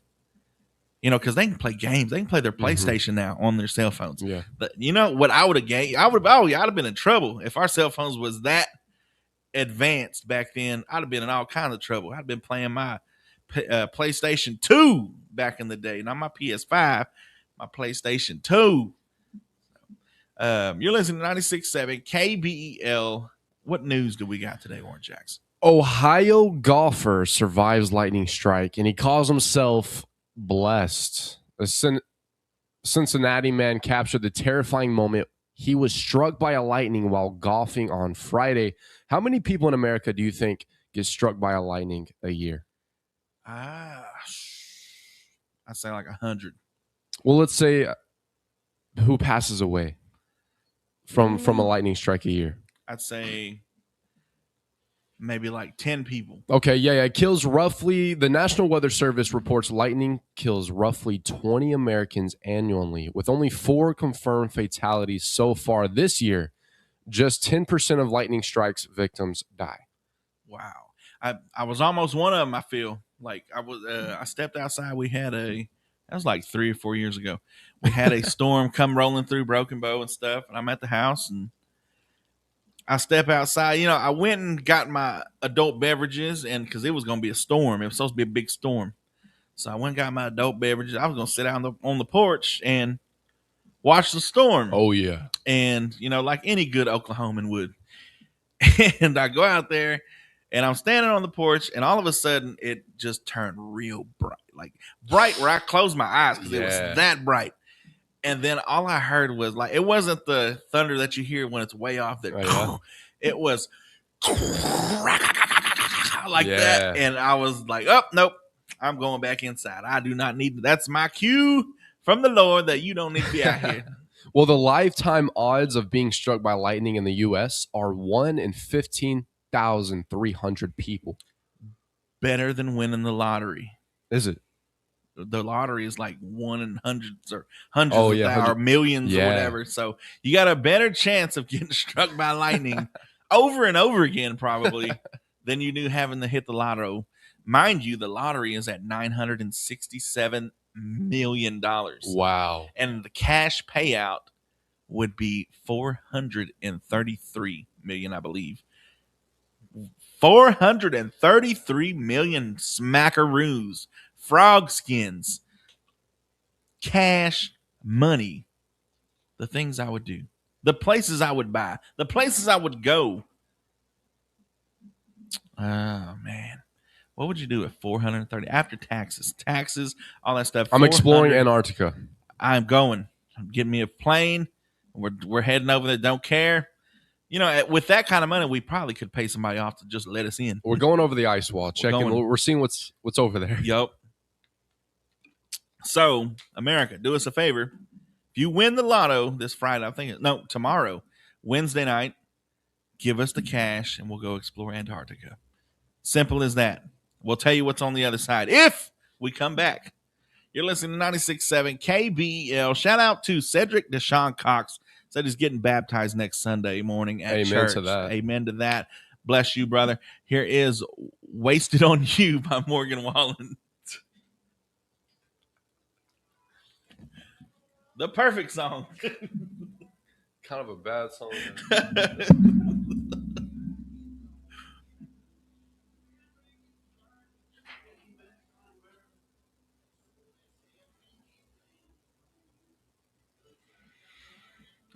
because they can play games. They can play their PlayStation now on their cell phones. Yeah. But what I would have gained? I'd have been in trouble if our cell phones was that advanced back then. I'd have been in all kinds of trouble. I'd have been playing my PlayStation 2 back in the day, not my PS5, my PlayStation 2. You're listening to 96.7 KBEL. What news do we got today, Orange Jacks? Ohio golfer survives lightning strike, and he calls himself blessed. A Cincinnati man captured the terrifying moment. He was struck by a lightning while golfing on Friday. How many people in America do you think get struck by a lightning a year? I'd say like 100. Well, let's say who passes away from a lightning strike a year? I'd say maybe like 10 people. Okay, yeah. It kills roughly, the National Weather Service reports lightning kills roughly 20 Americans annually, with only 4 confirmed fatalities so far this year. Just 10% of lightning strikes victims die. Wow. I was almost one of them, I feel. Like I stepped outside. That was like 3 or 4 years ago. We had a storm come rolling through Broken Bow and stuff, and I'm at the house and I step outside. I went and got my adult beverages, and because it was going to be a storm, it was supposed to be a big storm. So I went and got my adult beverages. I was going to sit out on the porch and watch the storm. Oh yeah, and like any good Oklahoman would. And I go out there, and I'm standing on the porch, and all of a sudden it just turned real bright, like bright where I closed my eyes because it was that bright. And then all I heard was like, it wasn't the thunder that you hear when it's way off there. Oh, yeah. It was like that. And I was like, oh, nope, I'm going back inside. I do not need, that's my cue from the Lord that you don't need to be out here. Well, the lifetime odds of being struck by lightning in the U.S. are 1 in 15,300 people. Better than winning the lottery. Is it? The lottery is like 1 in hundreds or or millions or whatever. So you got a better chance of getting struck by lightning over and over again, probably, than you do having to hit the lotto. Mind you, the lottery is at $967 million. Wow. And the cash payout would be $433 million, I believe. 433 million smackaroos. Frog skins, cash money, the things I would do, the places I would buy, the places I would go. Oh, man. What would you do at 430 after taxes, all that stuff? I'm exploring Antarctica. I'm going. I'm getting me a plane. We're heading over there. Don't care. With that kind of money, we probably could pay somebody off to just let us in. We're going over the ice wall, checking. We're seeing what's over there. Yup. So, America, do us a favor. If you win the lotto this Friday, tomorrow, Wednesday night, give us the cash and we'll go explore Antarctica. Simple as that. We'll tell you what's on the other side if we come back. You're listening to 96.7 KBEL. Shout out to Cedric Deshaun Cox. Said he's getting baptized next Sunday morning at church. To that. Amen to that. Bless you, brother. Here is Wasted on You by Morgan Wallen. The perfect song. Kind of a bad song.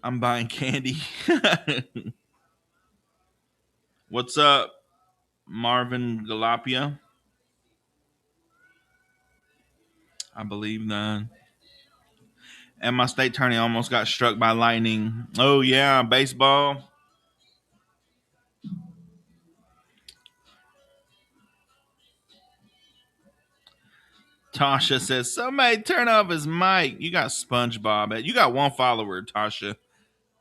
I'm buying candy. What's up, Marvin Galapia? I believe that. And my state attorney almost got struck by lightning. Oh, yeah, baseball. Tasha says, somebody turn off his mic. You got SpongeBob. You got one follower, Tasha.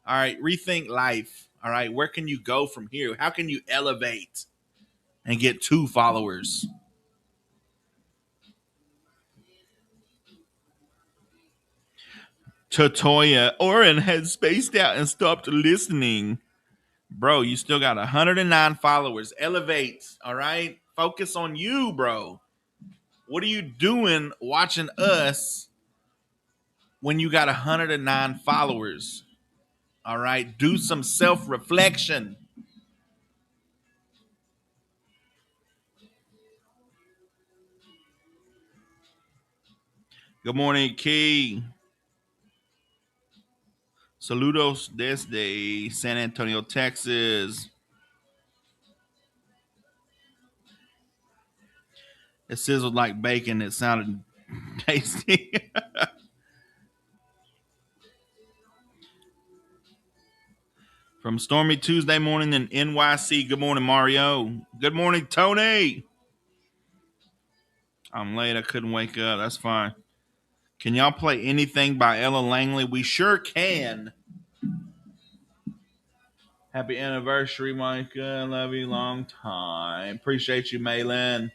All right, rethink life. All right, where can you go from here? How can you elevate and get 2 followers? Totoya, Oren had spaced out and stopped listening. Bro, you still got 109 followers. Elevate, all right? Focus on you, bro. What are you doing watching us when you got 109 followers? All right, do some self-reflection. Good morning, Key. Saludos desde San Antonio, Texas. It sizzled like bacon. It sounded tasty. From stormy Tuesday morning in NYC. Good morning, Mario. Good morning, Tony. I'm late. I couldn't wake up. That's fine. Can y'all play anything by Ella Langley? We sure can. Happy anniversary, Micah. Love you long time. Appreciate you, Maylin.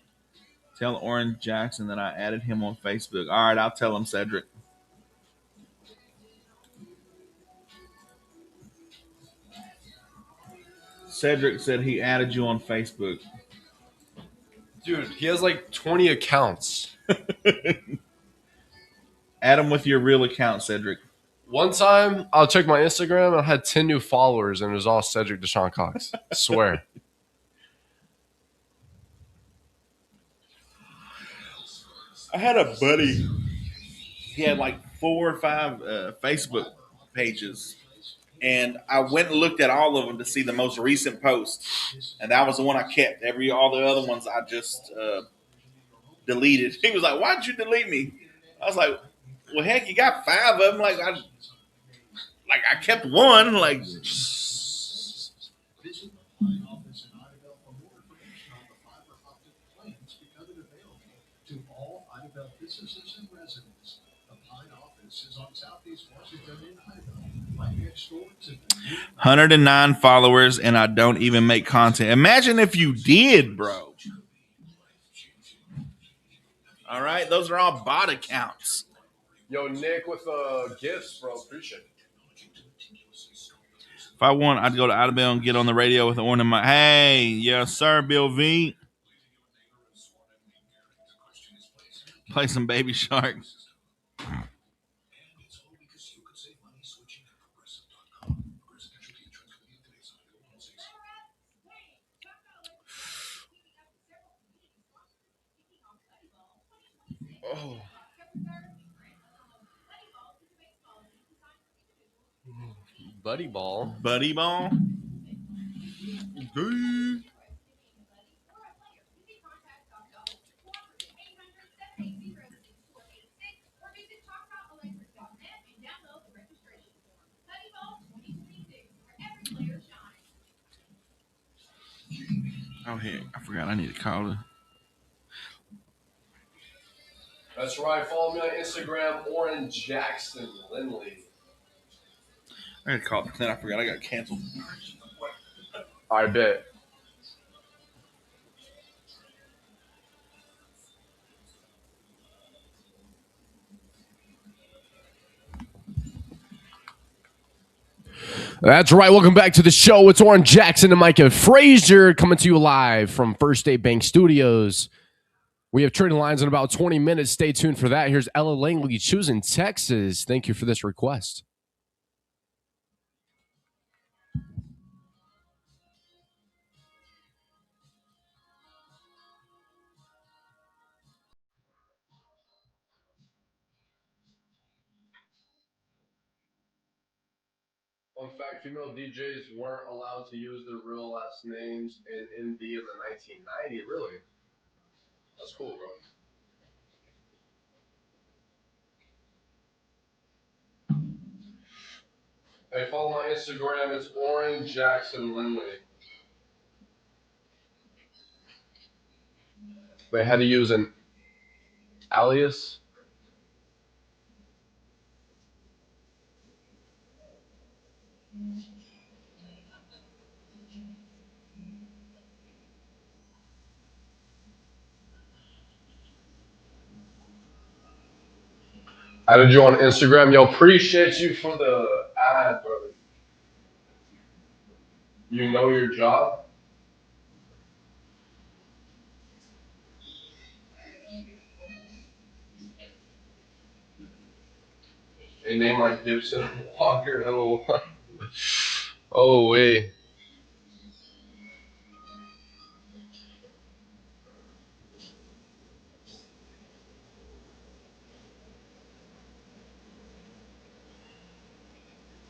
Tell Orange Jackson that I added him on Facebook. All right, I'll tell him, Cedric. Cedric said he added you on Facebook. Dude, he has like 20 accounts. Add him with your real account, Cedric. One time, I'll check my Instagram and I had 10 new followers and it was all Cedric Deshaun Cox. Swear. I had a buddy. He had like 4 or 5 Facebook pages. And I went and looked at all of them to see the most recent post. And that was the one I kept. All the other ones I just deleted. He was like, why'd you delete me? I was like, well, heck, you got 5 of them. I kept one. Visit my office in Idabel for more information on the fiber optic plans becoming available to all Idabel businesses and residents. The Pine office is on Southeast Washington in Idabel, right next door to the 109 followers, and I don't even make content. Imagine if you did, bro. All right, those are all bot accounts. Yo, Nick with gifts, bro. Appreciate it. If I want, I'd go to Idabel and get on the radio with Orin in my. Hey, yes, sir, Bill V. Play some Baby Shark. Oh. Buddy ball. Buddy ball. Oh, heck, I forgot I need to call her. That's right. Follow me on Instagram, Oren Jackson Lindley. I got to call it. Then I forgot I got canceled. I bet. That's right. Welcome back to the show. It's Warren Jackson and Micah Frazier coming to you live from First State Bank Studios. We have trading lines in about 20 minutes. Stay tuned for that. Here's Ella Langley choosing Texas. Thank you for this request. Fun fact, female DJs weren't allowed to use their real last names in ND in the 1990s. Really? That's cool, bro. Hey, follow my Instagram. It's Warren Jackson Lindley. They had to use an alias. Added you on Instagram. Yo, appreciate you for the ad, brother. You know your job? A name like Gibson Walker. Oh, wait.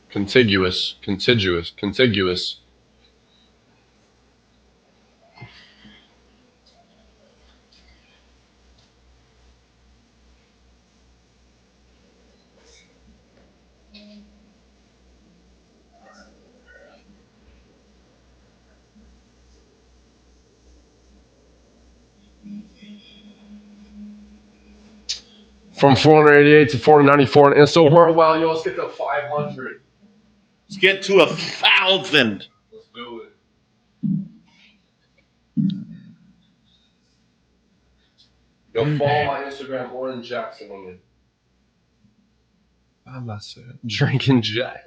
Contiguous. From 488 to 494 and so well, yo, let's get to 500. Let's get to 1,000. Let's do it. Yo, follow my Instagram, Warren Jackson on it. I'm not saying drinking Jack.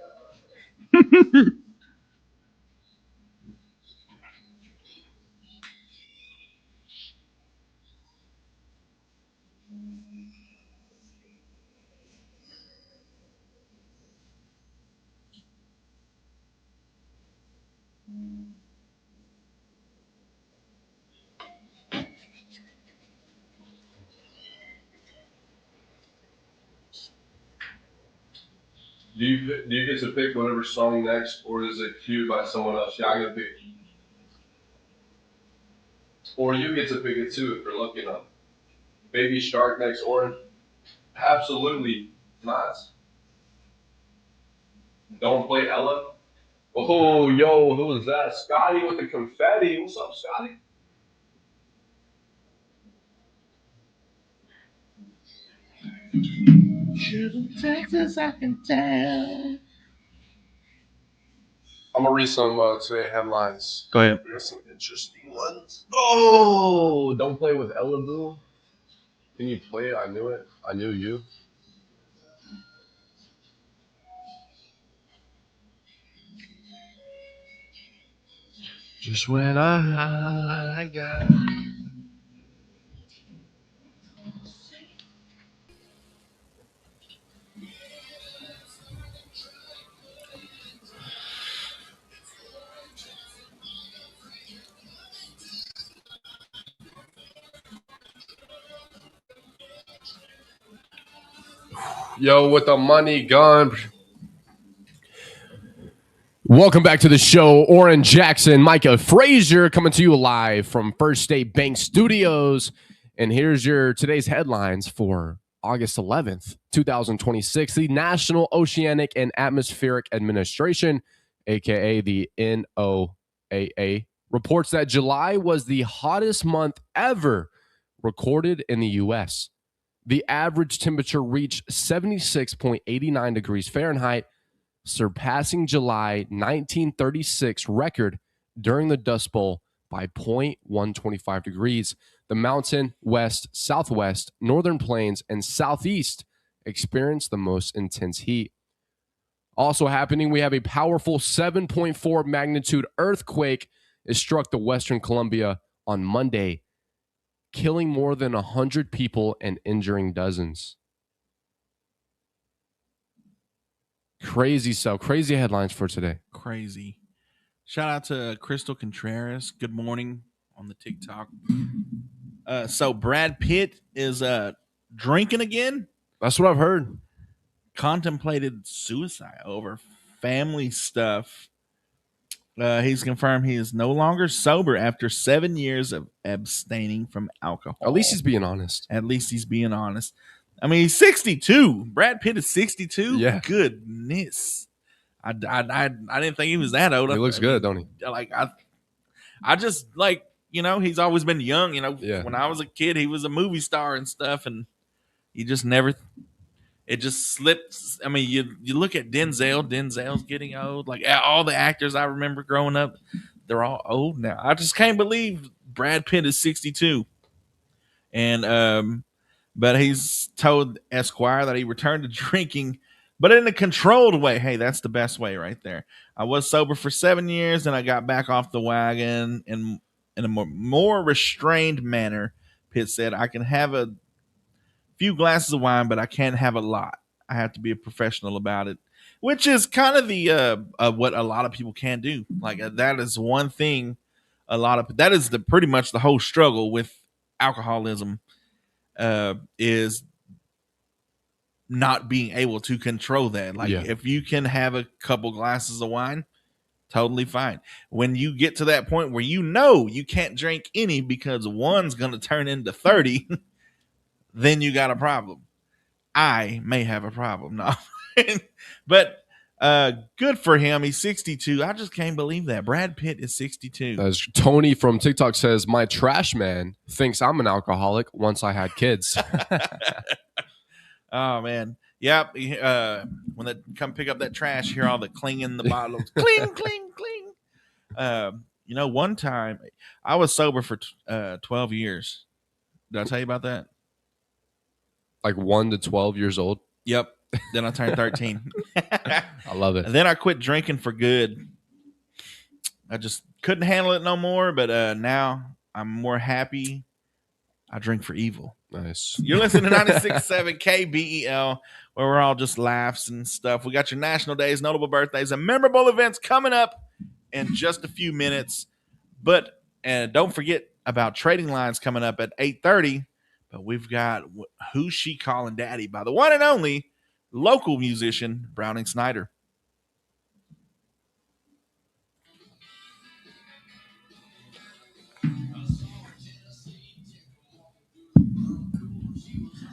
Do you get to pick whatever song next, or is it cued by someone else? Yeah, I get to pick. Or you get to pick it too if you're lucky enough. Baby Shark next, or absolutely not. Don't play Ella. Oh, yo, who was that? Scotty with the confetti. What's up, Scotty? Texas, I can tell. I'm gonna read some today headlines. Go ahead. There's some interesting ones. Oh, don't play with Ella Boo. Can you play it? I knew it. I knew you. Just when I got. Yo, with the money gun. Welcome back to the show. Warren Jackson, Micah Frazier coming to you live from First State Bank Studios. And here's your today's headlines for August 11th, 2026. The National Oceanic and Atmospheric Administration, aka the NOAA, reports that July was the hottest month ever recorded in the U.S. The average temperature reached 76.89 degrees Fahrenheit, surpassing July 1936 record during the Dust Bowl by 0.125 degrees. The mountain, west, southwest, northern plains, and southeast experienced the most intense heat. Also happening, we have a powerful 7.4 magnitude earthquake. It struck the Western Columbia on Monday, killing more than 100 people and injuring dozens. Crazy stuff. Crazy headlines for today. Crazy. Shout out to Crystal Contreras. Good morning on the TikTok. So Brad Pitt is drinking again. That's what I've heard. Contemplated suicide over family stuff. He's confirmed he is no longer sober after 7 years of abstaining from alcohol. At least he's being honest. At least he's being honest. I mean, he's 62. Brad Pitt is 62. Yeah. Goodness. I didn't think he was that old. He looks good, don't he? Like I just like, you know, he's always been young. You know, Yeah. When I was a kid, he was a movie star and stuff, and you just never. It just slips. I mean, you look at Denzel. Denzel's getting old. Like all the actors I remember growing up, they're all old now. I just can't believe Brad Pitt is 62, and but he's told Esquire that he returned to drinking, but in a controlled way. Hey, that's the best way right there. I was sober for 7 years, and I got back off the wagon in a more restrained manner. Pitt said, "I can have a few glasses of wine, but I can't have a lot. I have to be a professional about it," which is kind of the what a lot of people can do. Like that is one thing. That is pretty much the whole struggle with alcoholism is not being able to control that. Like if you can have a couple glasses of wine, totally fine. When you get to that point where you know you can't drink any because one's going to turn into 30, then you got a problem. I may have a problem. No. But good for him. He's 62. I just can't believe that. Brad Pitt is 62. As Tony from TikTok says, my trash man thinks I'm an alcoholic once I had kids. Oh, man. Yep. When they come pick up that trash, hear all the clinging the bottles. Cling, cling, cling. You know, one time I was sober for 12 years. Did I tell you about that? Like 1 to 12 years old. Yep. Then I turned 13. I love it. And then I quit drinking for good. I just couldn't handle it no more. But now I'm more happy. I drink for evil. Nice. You're listening to 96.7 KBEL, where we're all just laughs and stuff. We got your national days, notable birthdays, and memorable events coming up in just a few minutes. But don't forget about Trading Lines coming up at 8:30. But we've got Who's She Calling Daddy by the one and only local musician, Browning Snyder.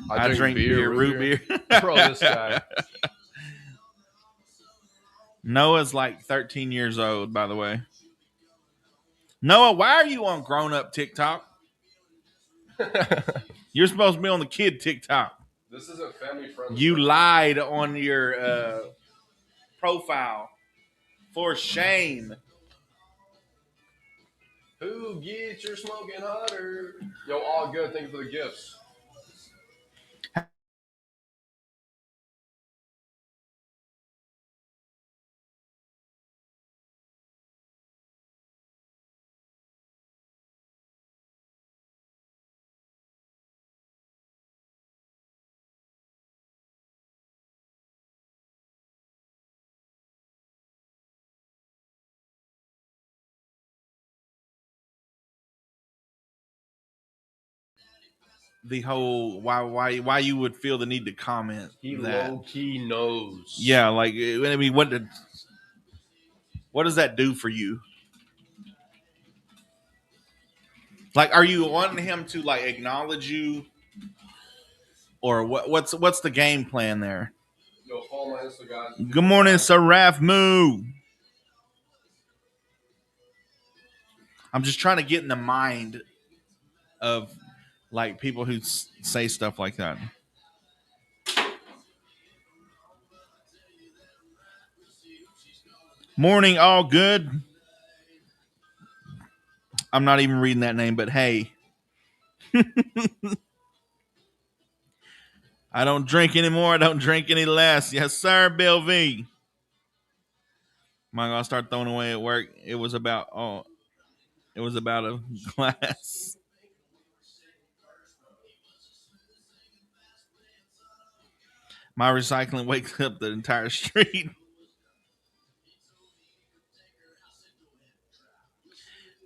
I drink beer, root beer. Bro, this guy. Noah's like 13 years old, by the way. Noah, why are you on grown-up TikTok? You're supposed to be on the kid TikTok. This isn't family friendly. You lied on your profile. For shame. Who gets your smoking hotter? Yo, all good. Thank you for the gifts. The whole why you would feel the need to comment He that. low key knows. Yeah, like I mean, what does that do for you? Like, are you wanting him to like acknowledge you, or what's the game plan there? Yo, follow my Instagram. Good morning, Saraf Moo. I'm just trying to get in the mind of like people who say stuff like that. Morning, all good. I'm not even reading that name, but hey. I don't drink anymore. I don't drink any less. Yes, sir, Bill V. Am I gonna start throwing away at work? It was about a glass. My recycling wakes up the entire street.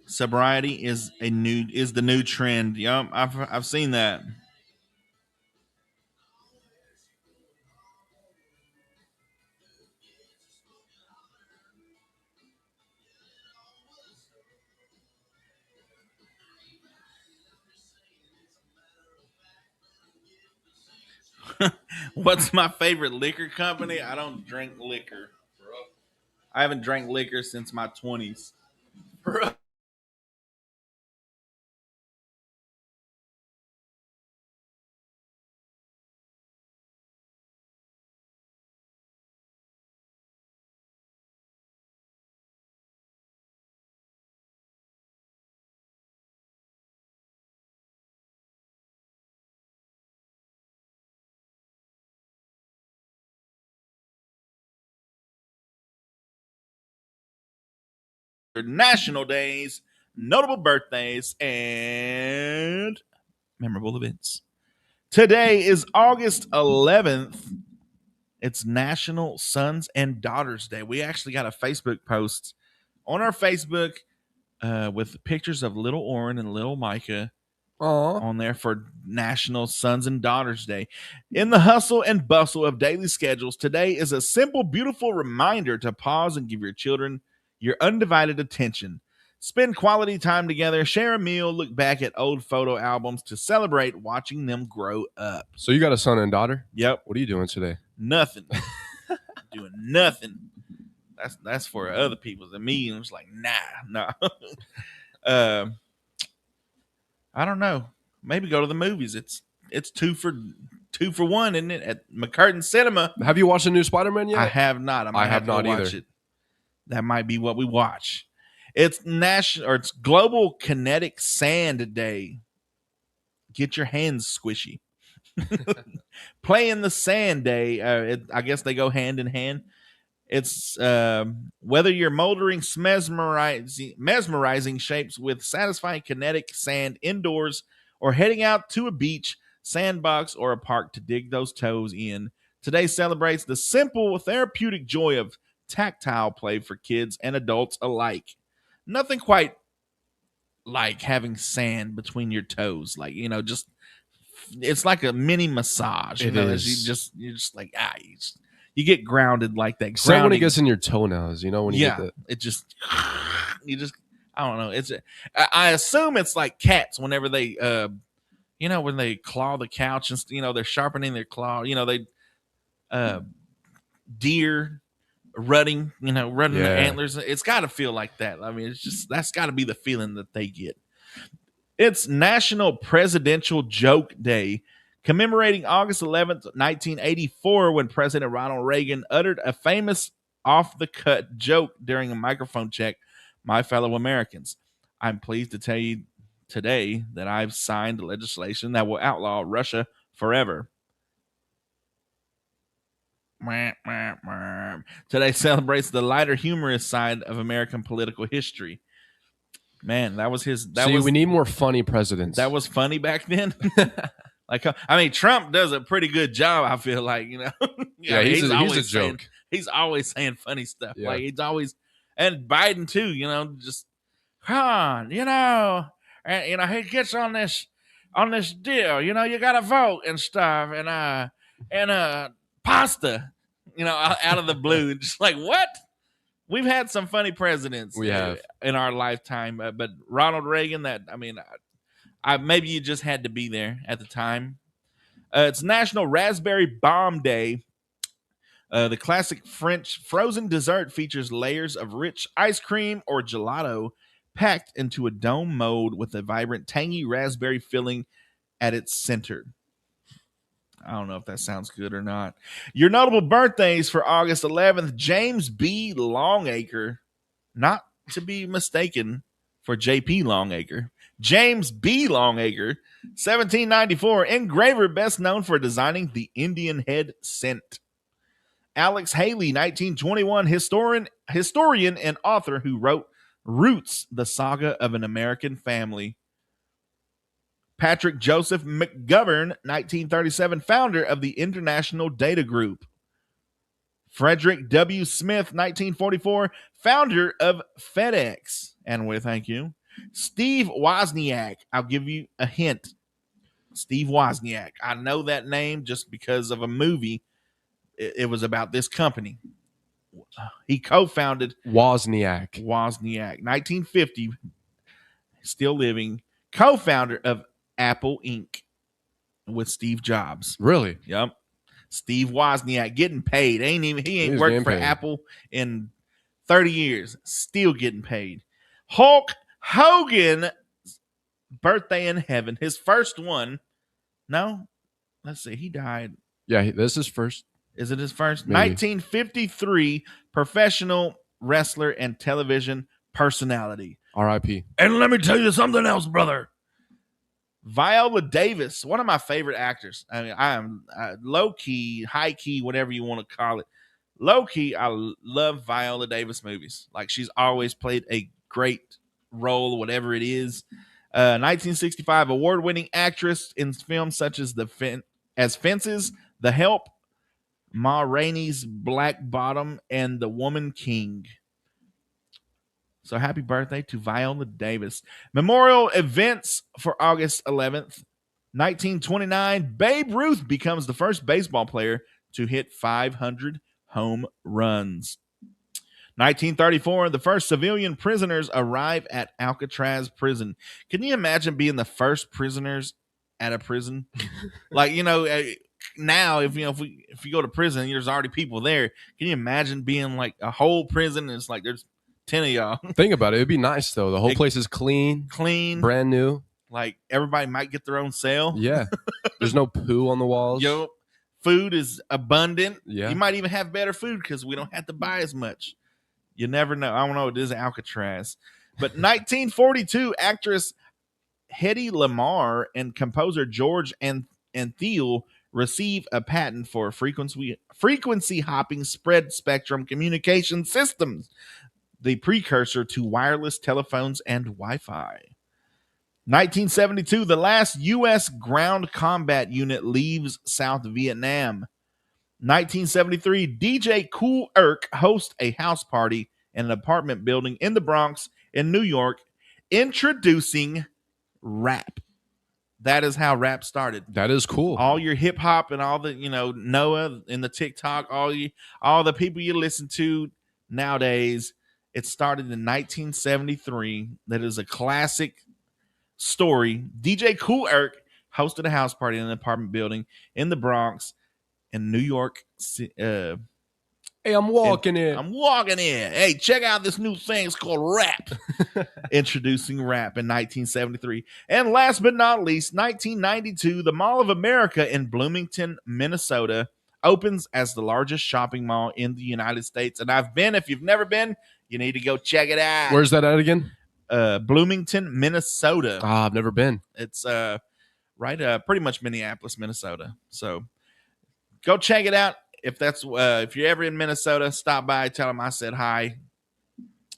Sobriety is the new trend. Yup, I've seen that. What's my favorite liquor company? I don't drink liquor. I haven't drank liquor since my 20s. National days, notable birthdays, and memorable events. Today is August 11th. It's National Sons and Daughters Day. We actually got a Facebook post on our Facebook with pictures of little Oren and little Micah Aw. on there for National Sons and Daughters Day. In the hustle and bustle of daily schedules, today is a simple, beautiful reminder to pause and give your children your undivided attention. Spend quality time together, share a meal, look back at old photo albums to celebrate watching them grow up. So you got a son and daughter? Yep, What are you doing today? nothing. Doing nothing. That's for other people. And me, I'm just like, nah. I don't know. Maybe go to the movies. It's two for one, isn't it? At McCurtain Cinema. Have you watched the new Spider-Man yet? I have not. I might have have to not watch either. it. That might be what we watch. It's it's Global Kinetic Sand Day. Get your hands squishy. Play in the sand day. I guess they go hand in hand. It's whether you're moldering mesmerizing shapes with satisfying kinetic sand indoors or heading out to a beach, sandbox, or a park to dig those toes in. Today celebrates the simple, therapeutic joy of tactile play for kids and adults alike. Nothing quite like having sand between your toes. Like, just it's like a mini massage. It is. You're just like, you get grounded like that. Except when it Grounding. gets in your toenails, when you get the It just I don't know. I assume it's like cats whenever they when they claw the couch and they're sharpening their claw. They deer rutting their antlers. It's got to feel like that. I mean, that's got to be the feeling that they get. It's National Presidential Joke Day, commemorating August 11th, 1984, when President Ronald Reagan uttered a famous off-the-cut joke during a microphone check. My fellow Americans, I'm pleased to tell you today that I've signed legislation that will outlaw Russia forever. Today celebrates the lighter, humorous side of American political history. Man, that was his. we need more funny presidents. That was funny back then. Trump does a pretty good job. I feel like he's a joke. He's always saying funny stuff. Yeah. Like he's always, and Biden too. Just and he gets on this deal. You got to vote and stuff, and pasta. Out of the blue, just like what. We've had some funny presidents We have. in our lifetime, but Ronald Reagan, maybe you just had to be there at the time. It's National Raspberry Bomb Day. The classic French frozen dessert features layers of rich ice cream or gelato packed into a dome mold with a vibrant, tangy raspberry filling at its center. I don't know if that sounds good or not. Your notable birthdays for August 11th, James B. Longacre, not to be mistaken for J.P. Longacre. James B. Longacre, 1794, engraver best known for designing the Indian head cent. Alex Haley, 1921, historian and author who wrote Roots, the Saga of an American Family. Patrick Joseph McGovern, 1937, founder of the International Data Group. Frederick W. Smith, 1944, founder of FedEx. And with thank you. Steve Wozniak. I'll give you a hint. Steve Wozniak. I know that name just because of a movie. It was about this company. He co-founded Wozniak. 1950, still living, co-founder of Apple Inc. with Steve Jobs. Really? Yep. Steve Wozniak getting paid. He ain't was worked getting for paid. Apple in 30 years. Still getting paid. Hulk Hogan, birthday in heaven. His first one. No, let's see. He died. Yeah, this is first. Is it his first? Maybe. 1953, professional wrestler and television personality. R.I.P. And let me tell you something else, brother. Viola Davis, one of my favorite actors. I mean, I am low key, high key, whatever you want to call it. Low key, I love Viola Davis movies. Like, she's always played a great role, whatever it is. 1965, award-winning actress in films such as Fences, The Help, Ma Rainey's Black Bottom, and The Woman King. So happy birthday to Viola Davis. Memorial events for August 11th. 1929, Babe Ruth becomes the first baseball player to hit 500 home runs. 1934, the first civilian prisoners arrive at Alcatraz prison. Can you imagine being the first prisoners at a prison? Like, now if you go to prison, there's already people there. Can you imagine being like a whole prison and it's like there's 10 of y'all? Think about it. It'd be nice though. The whole place is clean, brand new. Like, everybody might get their own cell. Yeah. There's no poo on the walls. Yo, food is abundant. Yeah. You might even have better food because we don't have to buy as much. You never know. I don't know. It is Alcatraz. But 1942, actress Hedy Lamarr and composer George Antheil receive a patent for frequency hopping spread spectrum communication systems, the precursor to wireless telephones and Wi-Fi. 1972, the last U.S. ground combat unit leaves South Vietnam. 1973, DJ Kool Herc hosts a house party in an apartment building in the Bronx in New York, introducing rap. That is how rap started. That is cool. All your hip hop and all the, Noah and the TikTok, all the people you listen to nowadays, it started in 1973. That is a classic story. DJ Kool Herc hosted a house party in an apartment building in the Bronx in New York. Hey, I'm walking in. I'm walking in. Hey, check out this new thing. It's called rap. Introducing rap in 1973. And last but not least, 1992, the Mall of America in Bloomington, Minnesota opens as the largest shopping mall in the United States. And I've been. If you've never been, you need to go check it out. Where's that at again? Bloomington, Minnesota. I've never been. It's pretty much Minneapolis, Minnesota. So go check it out. If you're ever in Minnesota, stop by, tell them I said hi.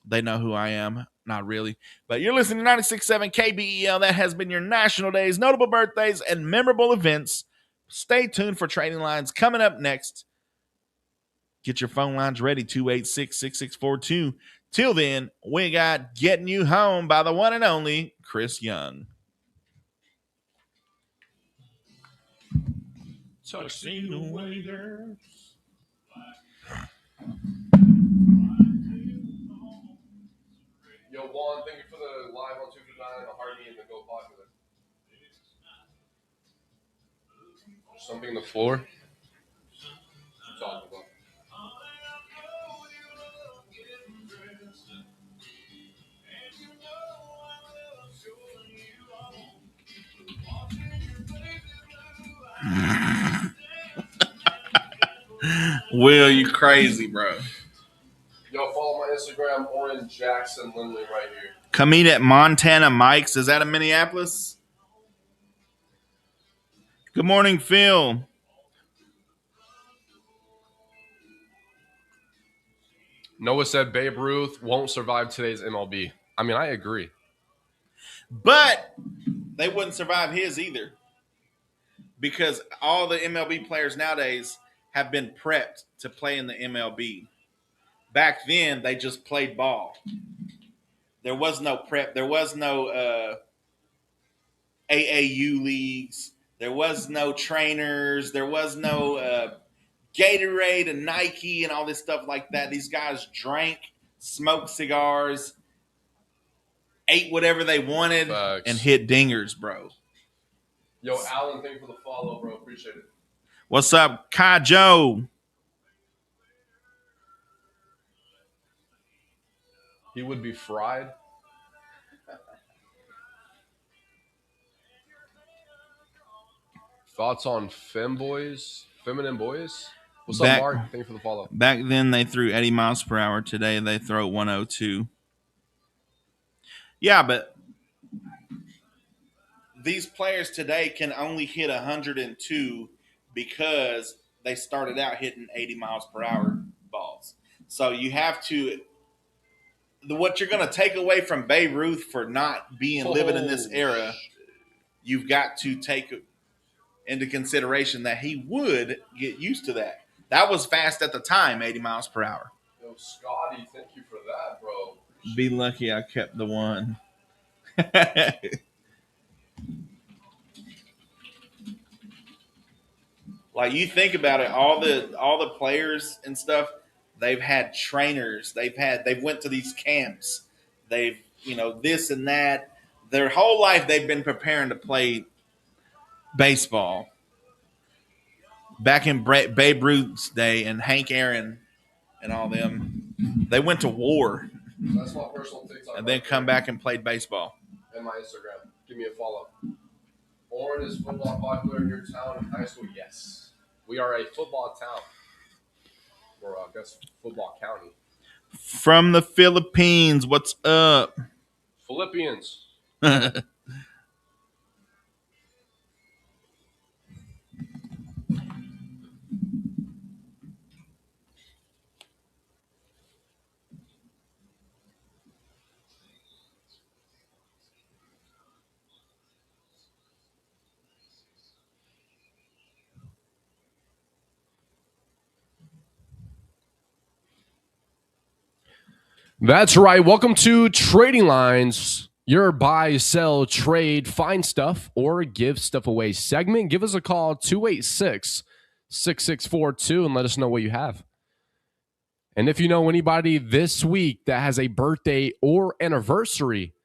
They know who I am. Not really. But you're listening to 96.7 KBEL. That has been your national days, notable birthdays, and memorable events. Stay tuned for Trading Lines coming up next. Get your phone lines ready, 286-6642. Till then, we got Getting You Home by the one and only Chris Young. Tuxedo waiters. Yo, Juan, thank you for the live on 229 and the Hardy and the Go Popular. Something on the floor? What you talking about? Will, you crazy, bro. Yo, follow my Instagram, Oren Jackson Lindley, right here. Come eat at Montana Mike's. Is that in Minneapolis? Good morning, Phil. Noah said Babe Ruth won't survive today's MLB. I mean, I agree. But they wouldn't survive his either, because all the MLB players nowadays have been prepped to play in the MLB. Back then, they just played ball. There was no prep. There was no AAU leagues. There was no trainers. There was no Gatorade and Nike and all this stuff like that. These guys drank, smoked cigars, ate whatever they wanted, Facts. and hit dingers, bro. Yo, Alan, thank you for the follow, bro. Appreciate it. What's up, Kai Joe? He would be fried. Thoughts on feminine boys? What's up, Mark? Thank you for the follow. Back then, they threw 80 miles per hour. Today, they throw 102. Yeah, but these players today can only hit 102 because they started out hitting 80 miles per hour balls. So you have to – what you're going to take away from Babe Ruth for not being living in this era, you've got to take into consideration that he would get used to that. That was fast at the time, 80 miles per hour. Yo, Scotty, thank you for that, bro. Be lucky I kept the one. Like, you think about it, all the players and stuff, they've had trainers, they've went to these camps, they've, this and that. Their whole life they've been preparing to play baseball. Back in Babe Ruth's day and Hank Aaron and all them, they went to war. That's my personal TikTok. And then come back and played baseball. And my Instagram. Give me a follow. Oren, is football popular in your town and high school? Yes. We are a football town. Or I guess football county. From the Philippines, what's up? Philippians. That's right. Welcome to Trading Lines, your buy, sell, trade, find stuff, or give stuff away segment. Give us a call, 286-6642, and let us know what you have. And if you know anybody this week that has a birthday or anniversary,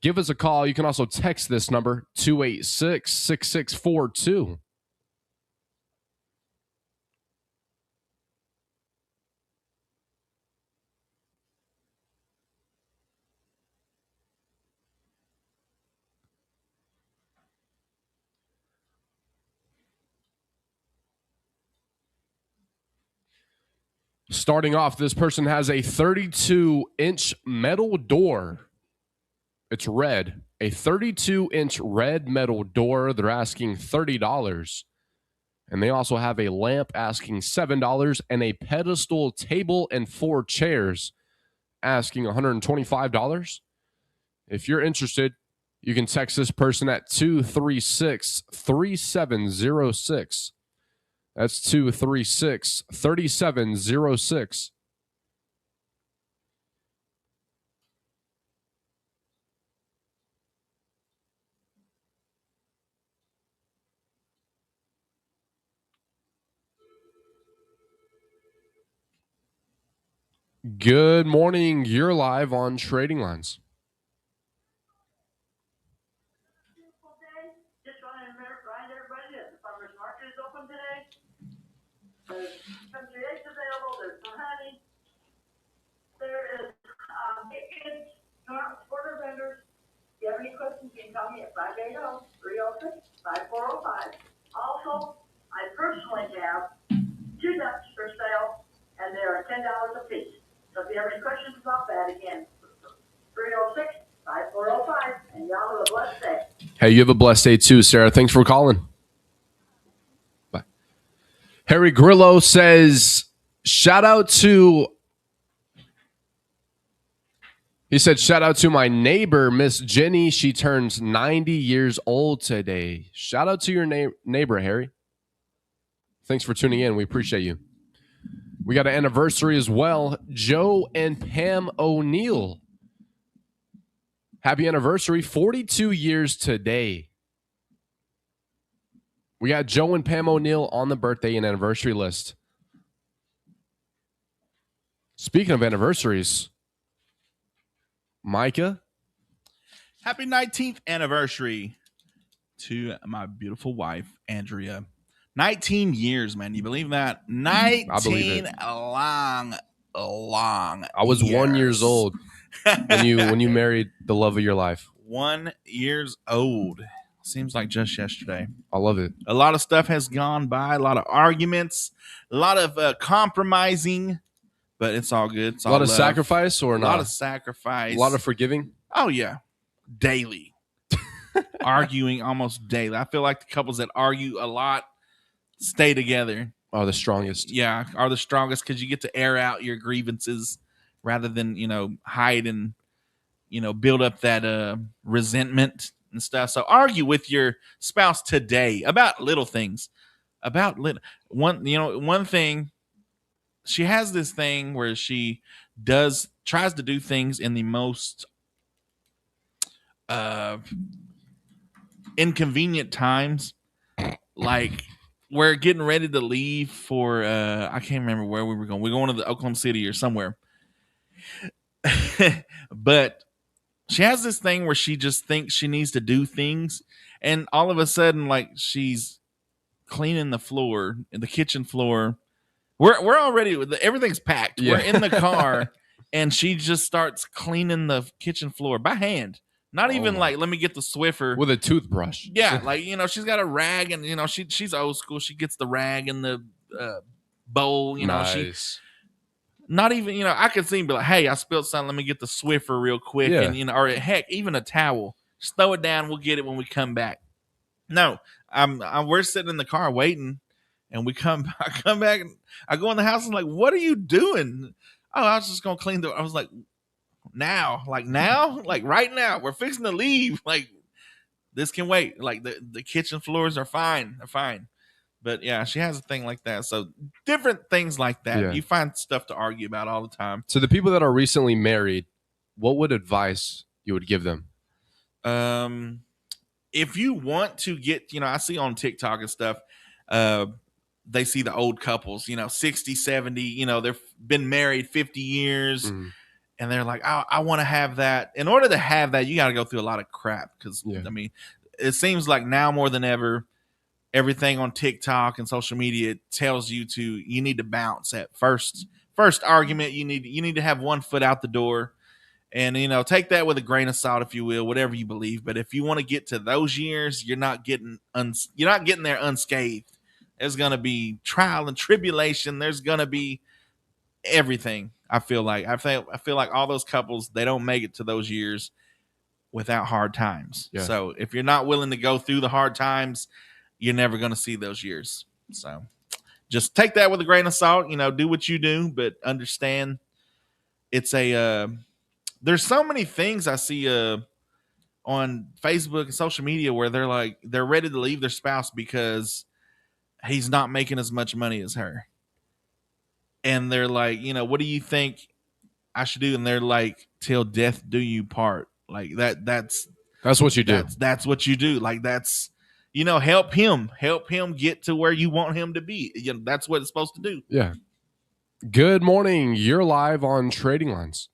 give us a call. You can also text this number, 286-6642. Starting off, this person has a 32-inch metal door. It's red. A 32-inch red metal door. They're asking $30. And they also have a lamp asking $7 and a pedestal table and 4 chairs asking $125. If you're interested, you can text this person at 236-3706. That's 236-3706. Good morning. You're live on Trading Lines. Just want to remind everybody that the farmers market is open today. There's country eggs available. There's some honey. There is chickens, quarter vendors. If you have any questions, you can call me at 580-306-5405. Also, I personally have 2 ducks for sale, and they are $10 a piece. So if you have any questions about that, again, 306-5405, and y'all have a blessed day. Hey, you have a blessed day too, Sarah. Thanks for calling. Bye. Harry Grillo says, shout out to He said, shout out to my neighbor, Miss Jenny. She turns 90 years old today. Shout out to your neighbor, Harry. Thanks for tuning in. We appreciate you. We got an anniversary as well. Joe and Pam O'Neill. Happy anniversary. 42 years today. We got Joe and Pam O'Neill on the birthday and anniversary list. Speaking of anniversaries, Micah. Happy 19th anniversary to my beautiful wife, Andrea. 19 years, man. You believe that? 19 I believe it. long I was 1 year years. old when you married the love of your life. 1 years old. Seems like just yesterday. I love it. A lot of stuff has gone by, a lot of arguments, a lot of compromising, but it's all good. It's A all lot of love. sacrifice or A not? lot of sacrifice. A lot of forgiving? Oh, yeah. Daily. Arguing almost daily. I feel like the couples that argue a lot stay together. Are the strongest. Yeah, are the strongest because you get to air out your grievances rather than, hide and, build up that resentment and stuff. So argue with your spouse today about little things. One thing, she has this thing where she tries to do things in the most inconvenient times, like we're getting ready to leave for I can't remember where we were going. We're going to the Oklahoma City or somewhere. But she has this thing where she just thinks she needs to do things, and all of a sudden, like, she's cleaning the floor, the kitchen floor. We're already, everything's packed. Yeah. We're in the car, and she just starts cleaning the kitchen floor by hand. Not even like, let me get the Swiffer with a toothbrush. Yeah, like, she's got a rag, and she's old school. She gets the rag and the bowl. Nice. Not even, I could see him be like, hey, I spilled something. Let me get the Swiffer real quick. Yeah. And, or heck, even a towel. Just throw it down. We'll get it when we come back. No, we're sitting in the car waiting, and I come back, and I go in the house, and like, what are you doing? Oh, I was just going to clean I was like, now, like right now, we're fixing to leave. Like, this can wait. Like, the kitchen floors are fine. They're fine. But yeah, she has a thing like that. So different things like that. Yeah. You find stuff to argue about all the time. So the people that are recently married, what would advice you would give them? If you want to get, I see on TikTok and stuff, they see the old couples, 60, 70, they've been married 50 years. Mm. And they're like, I want to have that. In order to have that, you got to go through a lot of crap. Because, it seems like now more than ever, everything on TikTok and social media tells you need to bounce at first argument. You need to have 1 foot out the door, and take that with a grain of salt, if you will, whatever you believe. But if you want to get to those years, you're not getting there unscathed. There's gonna be trial and tribulation. There's gonna be everything. I feel like all those couples, they don't make it to those years without hard times. Yeah. So if you're not willing to go through the hard times, you're never going to see those years. So just take that with a grain of salt, do what you do, but understand it's there's so many things I see on Facebook and social media where they're ready to leave their spouse because he's not making as much money as her. And they're like, what do you think I should do? And they're like, till death do you part. Like that's what you do. That's what you do. Like, that's, help him get to where you want him to be. That's what it's supposed to do. Yeah. Good morning. You're live on Trading Lines.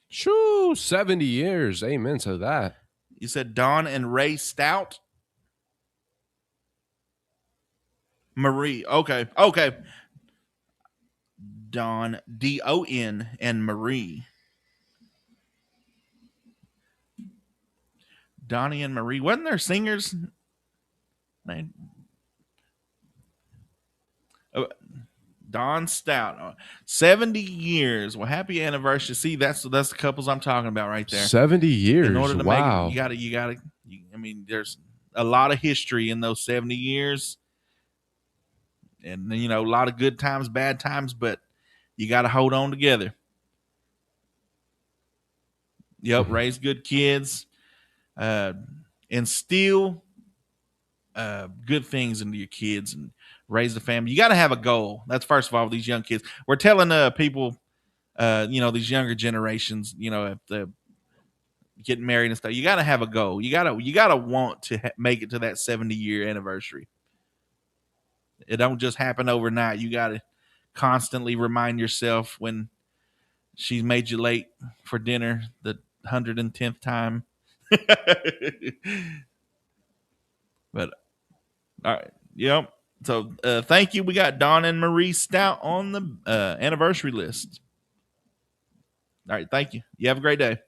Shoo, 70 years. Amen to that. You said Don and Ray Stout? Marie. Okay. Don, D-O-N, and Marie. Donnie and Marie. Wasn't there singers? Don Stout. 70 years. Well, happy anniversary. See, that's the couples I'm talking about right there. 70 years. In order to wow. make it, there's a lot of history in those 70 years. And you know, a lot of good times, bad times, but you got to hold on together. Yep, raise good kids, instill good things into your kids, and raise the family. You got to have a goal. That's first of all. These young kids, we're telling people, you know, these younger generations, you know, if the getting married and stuff, you got to have a goal. You gotta want to make it to that 70-year anniversary. It don't just happen overnight. You got to constantly remind yourself when she's made you late for dinner the 110th time. But all right, yep. So thank you. We got Don and Marie Stout on the anniversary list. All right, thank you. You have a great day.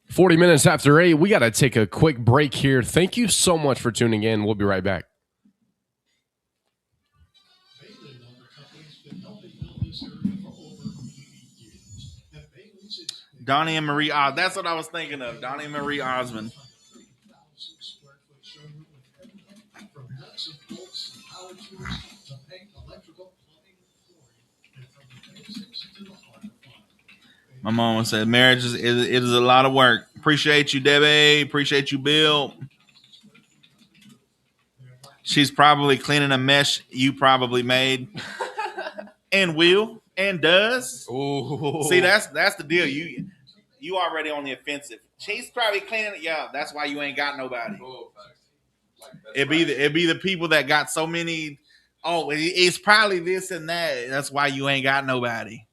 40 minutes after 8, we got to take a quick break here. Thank you so much for tuning in. We'll be right back. Bailey Lumber Company's been helping build this area for over 80 years. And Bailey's is Donnie and Marie Os. That's what I was thinking of. Donnie and Marie Osmond. 3,000 square foot showroom with everything from nuts and bolts and power tools to paint, electrical, plumbing, and flooring. And from the basics to the heart of fun. My mom said marriage it is a lot of work. Appreciate you, Debbie. Appreciate you, Bill. She's probably cleaning a mess you probably made, and will and does. Ooh. See, that's the deal. You already on the offensive. She's probably cleaning it. Yeah, that's why you ain't got nobody. It'd be the people that got so many. Oh, it's probably this and that. That's why you ain't got nobody.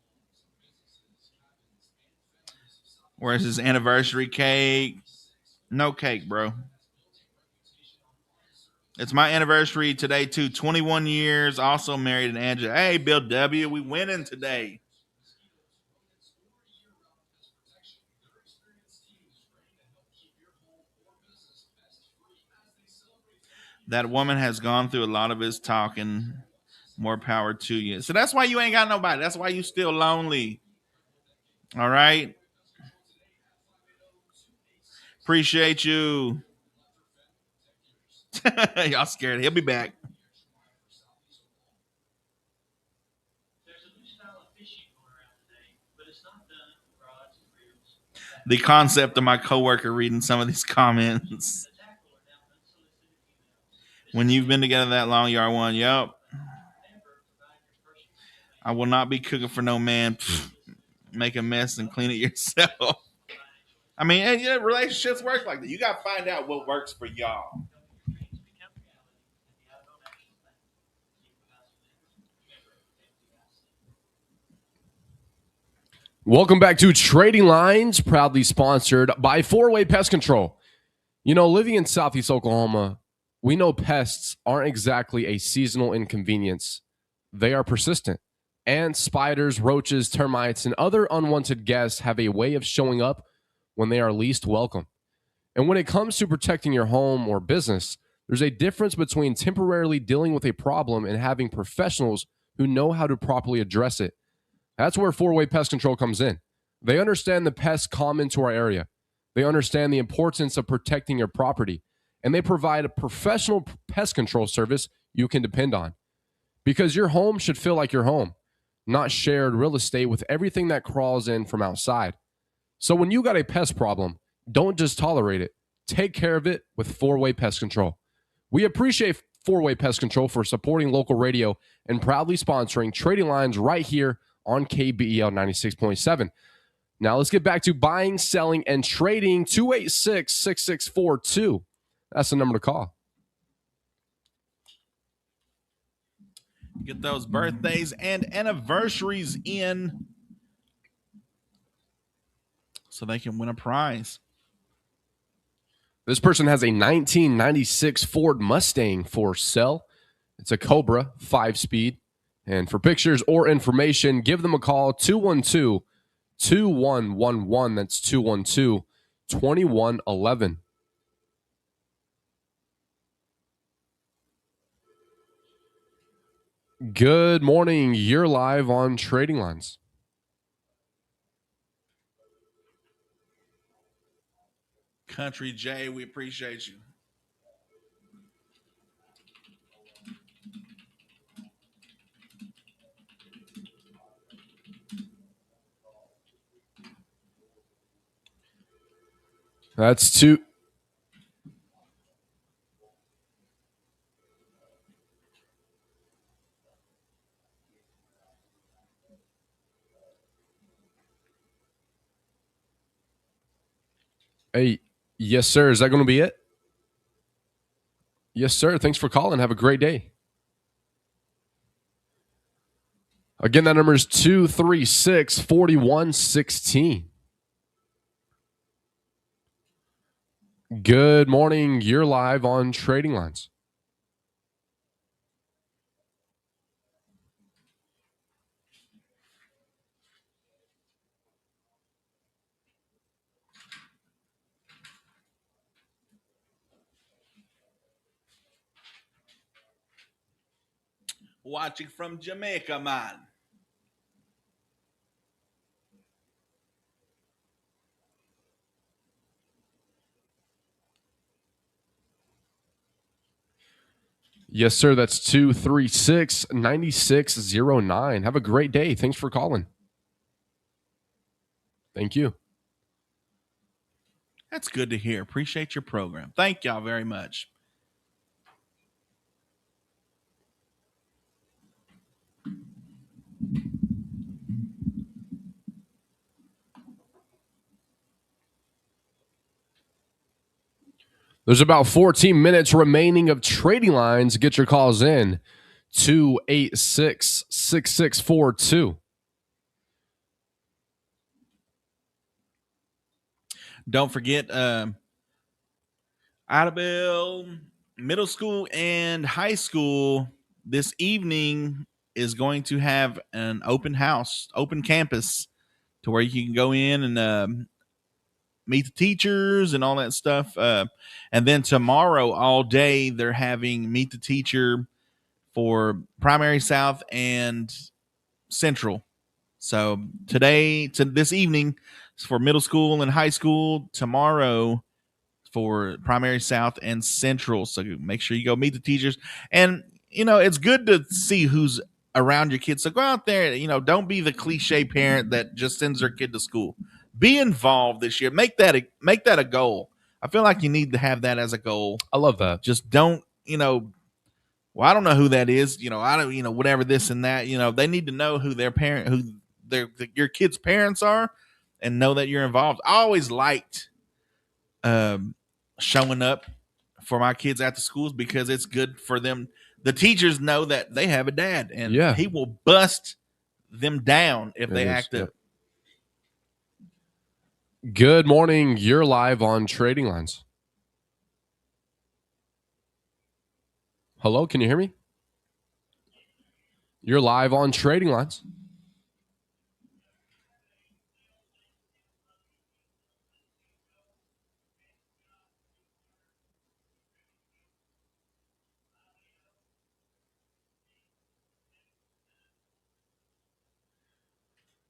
Where's his anniversary cake? No cake, bro. It's my anniversary today, too. 21 years, also married to Angela. Hey, Bill W., we winning today. That woman has gone through a lot of his talking. More power to you. So that's why you ain't got nobody. That's why you still lonely. All right? Appreciate you. Y'all scared. He'll be back. The concept of my coworker reading some of these comments. When you've been together that long, you are one. Yep. I will not be cooking for no man. Make a mess and clean it yourself. I mean, relationships work like that. You got to find out what works for y'all. Welcome back to Trading Lines, proudly sponsored by 4-Way Pest Control. You know, living in Southeast Oklahoma, we know pests aren't exactly a seasonal inconvenience. They are persistent. Ants, spiders, roaches, termites, and other unwanted guests have a way of showing up when they are least welcome. And when it comes to protecting your home or business, there's a difference between temporarily dealing with a problem and having professionals who know how to properly address it. That's where 4-Way Pest Control comes in. They understand the pests common to our area. They understand the importance of protecting your property, and they provide a professional pest control service you can depend on. Because your home should feel like your home, not shared real estate with everything that crawls in from outside. So when you got a pest problem, don't just tolerate it. Take care of it with 4-Way Pest Control. We appreciate 4-Way Pest Control for supporting local radio and proudly sponsoring Trading Lines right here on KBEL 96.7. Now let's get back to buying, selling, and trading. 286-6642. That's the number to call. Get those birthdays and anniversaries in so they can win a prize. This person has a 1996 Ford Mustang for sale. It's a Cobra 5-speed. And for pictures or information, give them a call, 212-2111. That's 212-2111. Good morning. You're live on Trading Lines. Country J, we appreciate you. That's two. Hey, yes, sir. Is that going to be it? Yes, sir. Thanks for calling. Have a great day. Again, that number is 236 4116. Good morning. You're live on Trading Lines. Watching from Jamaica, man. Yes, sir. That's 236 9609. Have a great day. Thanks for calling. Thank you. That's good to hear. Appreciate your program. Thank y'all very much. There's about 14 minutes remaining of Trading Lines. Get your calls in. 286 6642. Don't forget, Idabel Middle School and High School this evening is going to have an open house, open campus, to where you can go in and meet the teachers and all that stuff. And then tomorrow, all day, they're having meet the teacher for Primary South and Central. So today, to this evening, is for middle school and high school. Tomorrow for Primary South and Central. So make sure you go meet the teachers. And, you know, it's good to see who's around your kids. So go out there, you know, don't be the cliche parent that just sends their kid to school. Be involved this year. Make that a goal. I feel like you need to have that as a goal. I love that. Just don't, you know, well, I don't know who that is. You know, I don't, you know, whatever this and that, you know, they need to know who their parent, who your kids' parents are, and know that you're involved. I always liked showing up for my kids at the schools because it's good for them. The teachers know that they have a dad, and Yeah. he will bust them down if they act up. Good morning. You're live on Trading Lines. Hello, can you hear me? You're live on Trading Lines.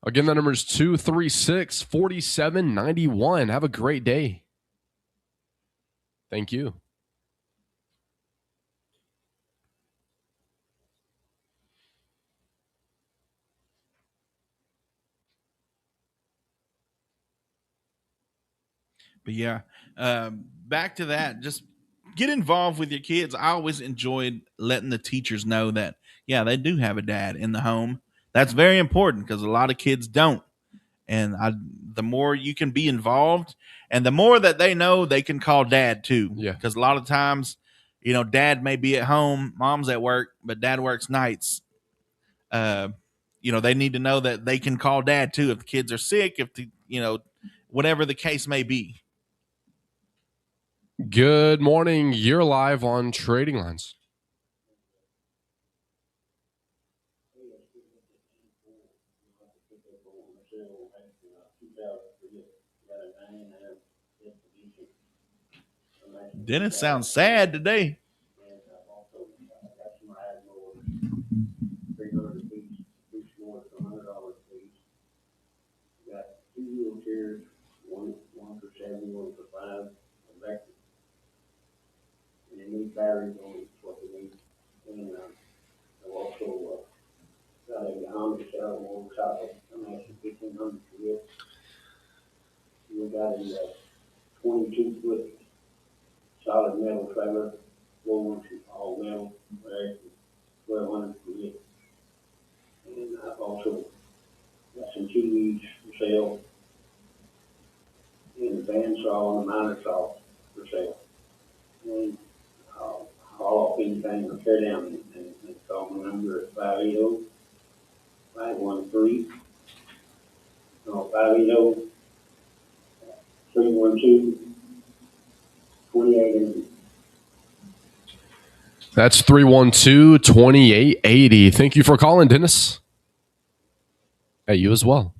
Again, the number is 236 4791. Have a great day. Thank you. But yeah, back to that. Just get involved with your kids. I always enjoyed letting the teachers know that, yeah, they do have a dad in the home. That's very important because a lot of kids don't. And the more you can be involved, and the more that they know, they can call dad too. Yeah. Because a lot of times, you know, dad may be at home, mom's at work, but dad works nights. You know, they need to know that they can call dad too if the kids are sick, if the, you know, whatever the case may be. Good morning. You're live on Trading Lines. Dennis sounds sad today. Got two wheelchairs, one for 7, one for 5, electric. And they need batteries on it, what they need. And I've also got a Honda Shadow motorcycle. I'm asking $1,500 for it. We got a 22-foot solid metal trailer, floors all metal, right? 1,200 feet. And I've also got some TVs for sale, and the bandsaw and the miner saw for sale. And I'll haul off anything or tear down anything. And call my number at 580-513, no, 580-312-2880. That's 312-2880. Thank you for calling, Dennis. Hey, you as well.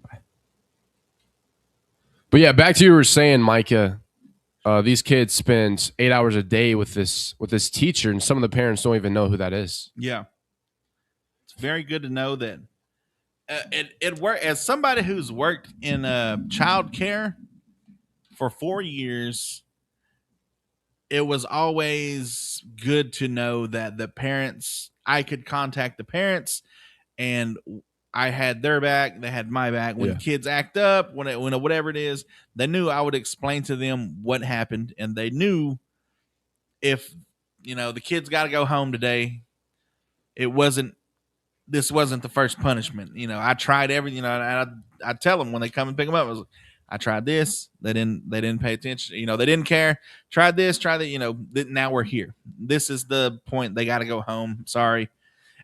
Bye. But yeah, back to you were saying, Micah. These kids spend 8 hours a day with this teacher, and some of the parents don't even know who that is. Yeah, it's very good to know that. It work as somebody who's worked in child care for 4 years. It was always good to know that the parents, I could contact the parents, and I had their back. They had my back. When kids act up, when whatever it is, they knew I would explain to them what happened, and they knew if the kids got to go home today. This wasn't the first punishment. I tried everything. I tell them when they come and pick them up, I tried this. They didn't pay attention. They didn't care. Tried this, tried that. Now we're here. This is the point. They got to go home. Sorry.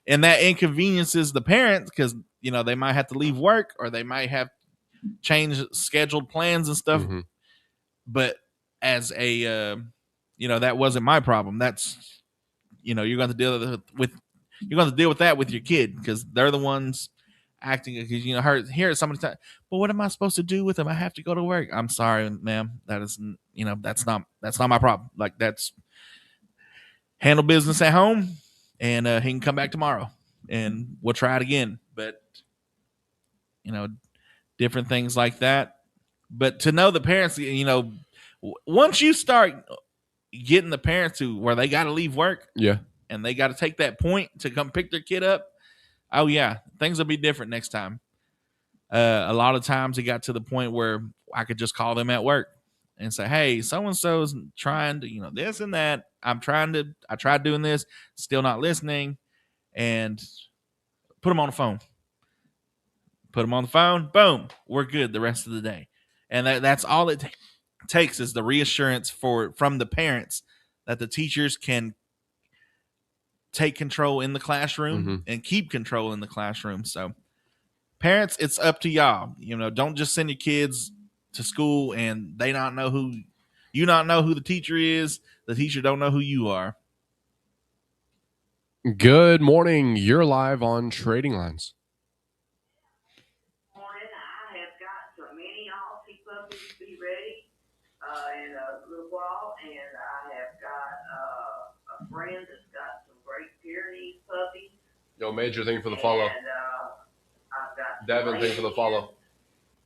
And that inconveniences the parents because, they might have to leave work or they might have changed scheduled plans and stuff. Mm-hmm. But as a, that wasn't my problem. That's, you're going to deal with that with your kid because they're the ones acting because hear somebody talk, but what am I supposed to do with them? I have to go to work. I'm sorry, ma'am. That is that's not my problem. Like that's handle business at home, and he can come back tomorrow and we'll try it again. But different things like that. But to know the parents, once you start getting the parents to where they got to leave work, and they got to take that point to come pick their kid up. Oh yeah, things will be different next time. A lot of times it got to the point where I could just call them at work and say, "Hey, so and so's trying to, this and that. I tried doing this, still not listening," and put them on the phone. Put them on the phone. Boom, we're good the rest of the day. And that's all it takes is the reassurance from the parents that the teachers can take control in the classroom and keep control in the classroom. So parents, it's up to y'all. Don't just send your kids to school and they not know who the teacher is. The teacher don't know who you are. Good morning. You're live on Trading Lines. Morning. I have got some mini Aussie puppies to be ready in a little while, and I have got a friend that's got some Great Pyrenees puppies. Yo, Major, thing for the follow. And I've got Devin, thing for the follow.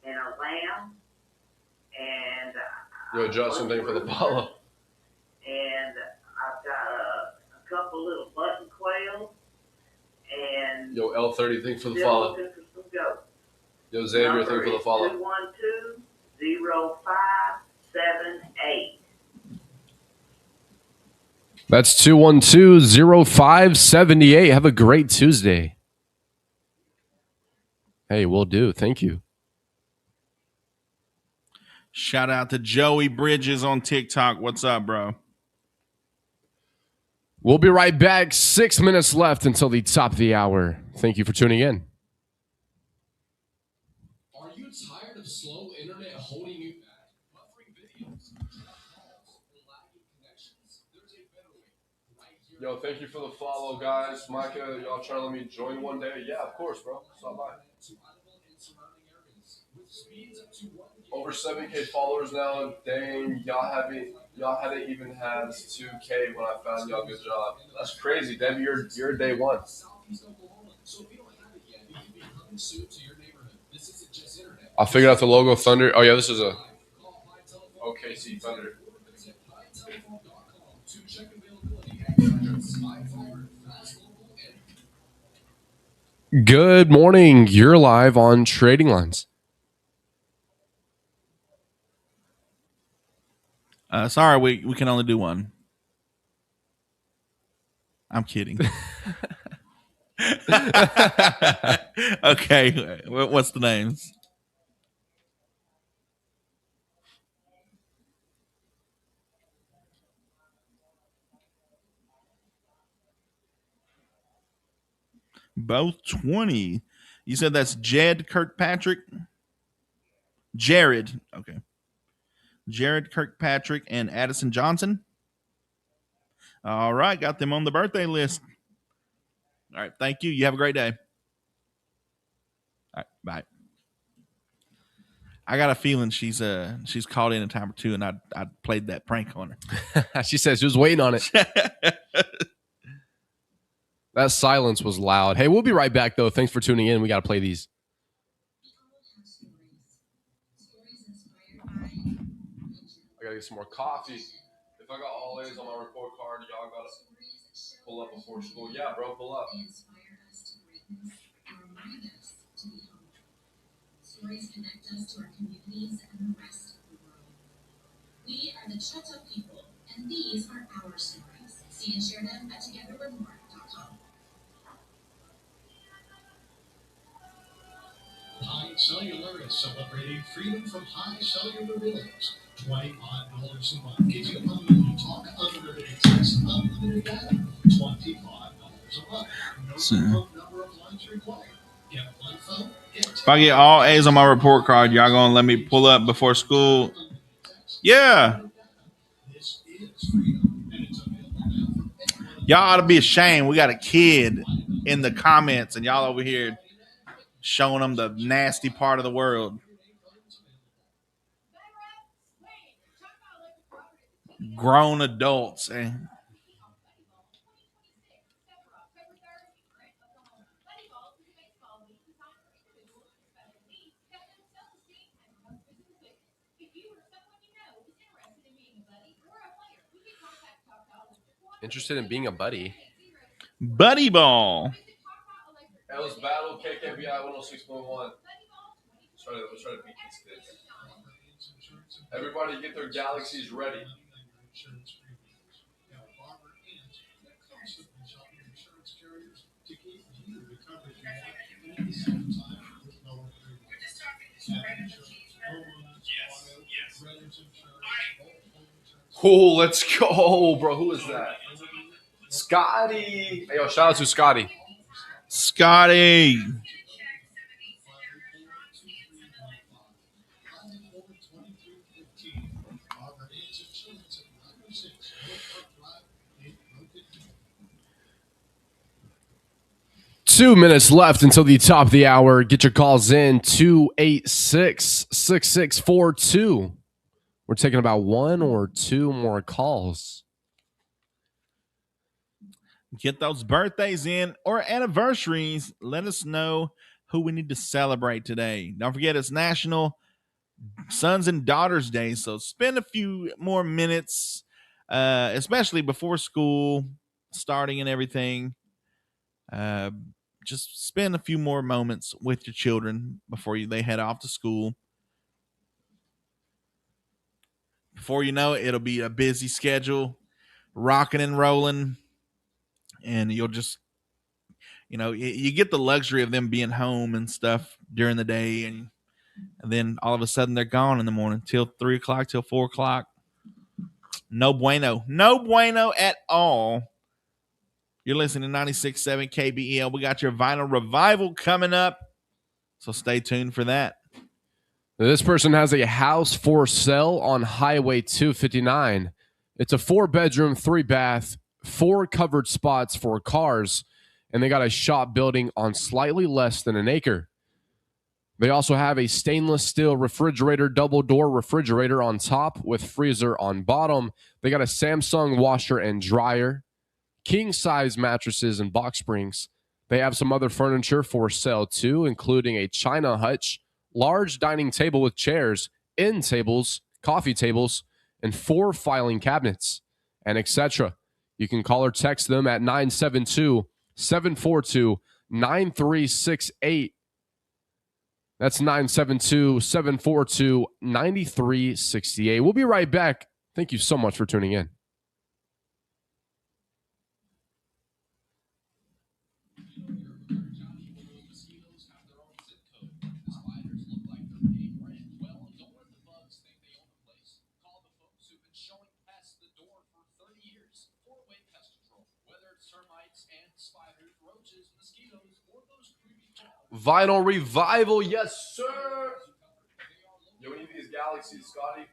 And a lamb. And Yo, Justin, thing for the follow. And I've got a couple little button quails. And Yo, L30, thing for the still follow. looking for some goats. Yo, Xavier, thing for the follow. 212-0578. That's 212-0578. Have a great Tuesday. Hey, will do. Thank you. Shout out to Joey Bridges on TikTok. What's up, bro? We'll be right back. 6 minutes left until the top of the hour. Thank you for tuning in. Are you tired of slow internet holding you back? Buffering videos, lagging connections? There's a better way. Right here. Yo, thank you for the follow, guys. Micah, y'all trying to let me join one day? Yeah, of course, bro. Stop by. Over 7K followers now. Dang, y'all hadn't even had 2K when I found y'all. Good job. That's crazy, Debbie. You're day one. I figured out the logo Thunder. Oh yeah, this is a OKC Thunder. Good morning. You're live on Trading Lines. Sorry, we can only do one. I'm kidding. Okay, what's the names? Both 20. You said that's Jed Kirkpatrick? Jared. Okay. Jared Kirkpatrick and Addison Johnson. All right, got them on the birthday list. All right, thank you. You have a great day. All right, bye. I got a feeling she's called in a time or two, and I played that prank on her. She says she was waiting on it. That silence was loud. Hey, we'll be right back, though. Thanks for tuning in. We got to play these. I got to get some more coffee. If I got all A's on my report card, y'all got to pull up before school. Yeah, bro, pull up. Stories connect us to our communities and the rest of the world. We are the Choctaw people, and these are our stories. See and share them at togetherwithmore.com. High Cellular is celebrating freedom from high cellular bills. $25 a month gives you unlimited talk, unlimited text, unlimited data. $25 a month. No phone number of lines required. Get one phone. If I get all A's on my report card, y'all gonna let me pull up before school? Yeah. Y'all ought to be ashamed. We got a kid in the comments, and y'all over here showing them the nasty part of the world. Grown adults. And 'Interested in being a buddy. Buddy ball. Ellis Battle, KKBI 106.1. Let's try to beat these kids. Everybody get their galaxies ready. Oh, let's go, bro. Who is that? Scotty. Hey, yo, shout out to Scotty. Scotty. Two minutes left until the top of the hour. Get your calls in 286-6642. We're taking about one or two more calls. Get those birthdays in or anniversaries. Let us know who we need to celebrate today. Don't forget, it's National Sons and Daughters Day, so spend a few more minutes, especially before school starting and everything. Just spend a few more moments with your children before they head off to school. Before you know it, it'll be a busy schedule, rocking and rolling. And you'll just, you get the luxury of them being home and stuff during the day. And then all of a sudden they're gone in the morning till 3 o'clock, till 4 o'clock. No bueno. No bueno at all. You're listening to 96.7 KBEL. We got your Vinyl Revival coming up. So stay tuned for that. This person has a house for sale on Highway 259. It's a 4-bedroom, 3-bath, 4 covered spots for cars, and they got a shop building on slightly less than an acre. They also have a stainless steel refrigerator, double door refrigerator on top with freezer on bottom. They got a Samsung washer and dryer, king size mattresses and box springs. They have some other furniture for sale too, including a china hutch, large dining table with chairs, end tables, coffee tables, and 4 filing cabinets, and etc. You can call or text them at 972-742-9368. That's 972-742-9368. We'll be right back. Thank you so much for tuning in. Vinyl Revival, yes, sir. Yo, we need these galaxies, Scotty.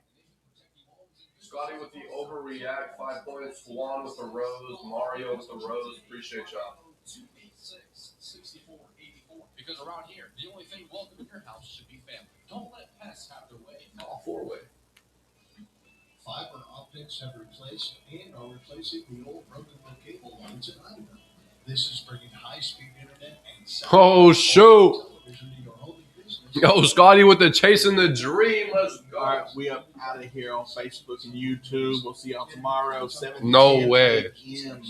Scotty with the overreact 5 points. Juan with the rose. Mario with the rose. Appreciate y'all. 286-64-84. Because around here, the only thing welcome in your house should be family. Don't let pests have their way. All 4-way. Fiber optics have replaced and are replacing the old broken cable lines in Idaho. This is bringing high-speed internet and Oh, shoot. television to your home and business. Yo, Scotty with the chasing the dream. Let's go. All right, we up out of here on Facebook and YouTube. We'll see y'all tomorrow. 7 No p.m. way. a.m.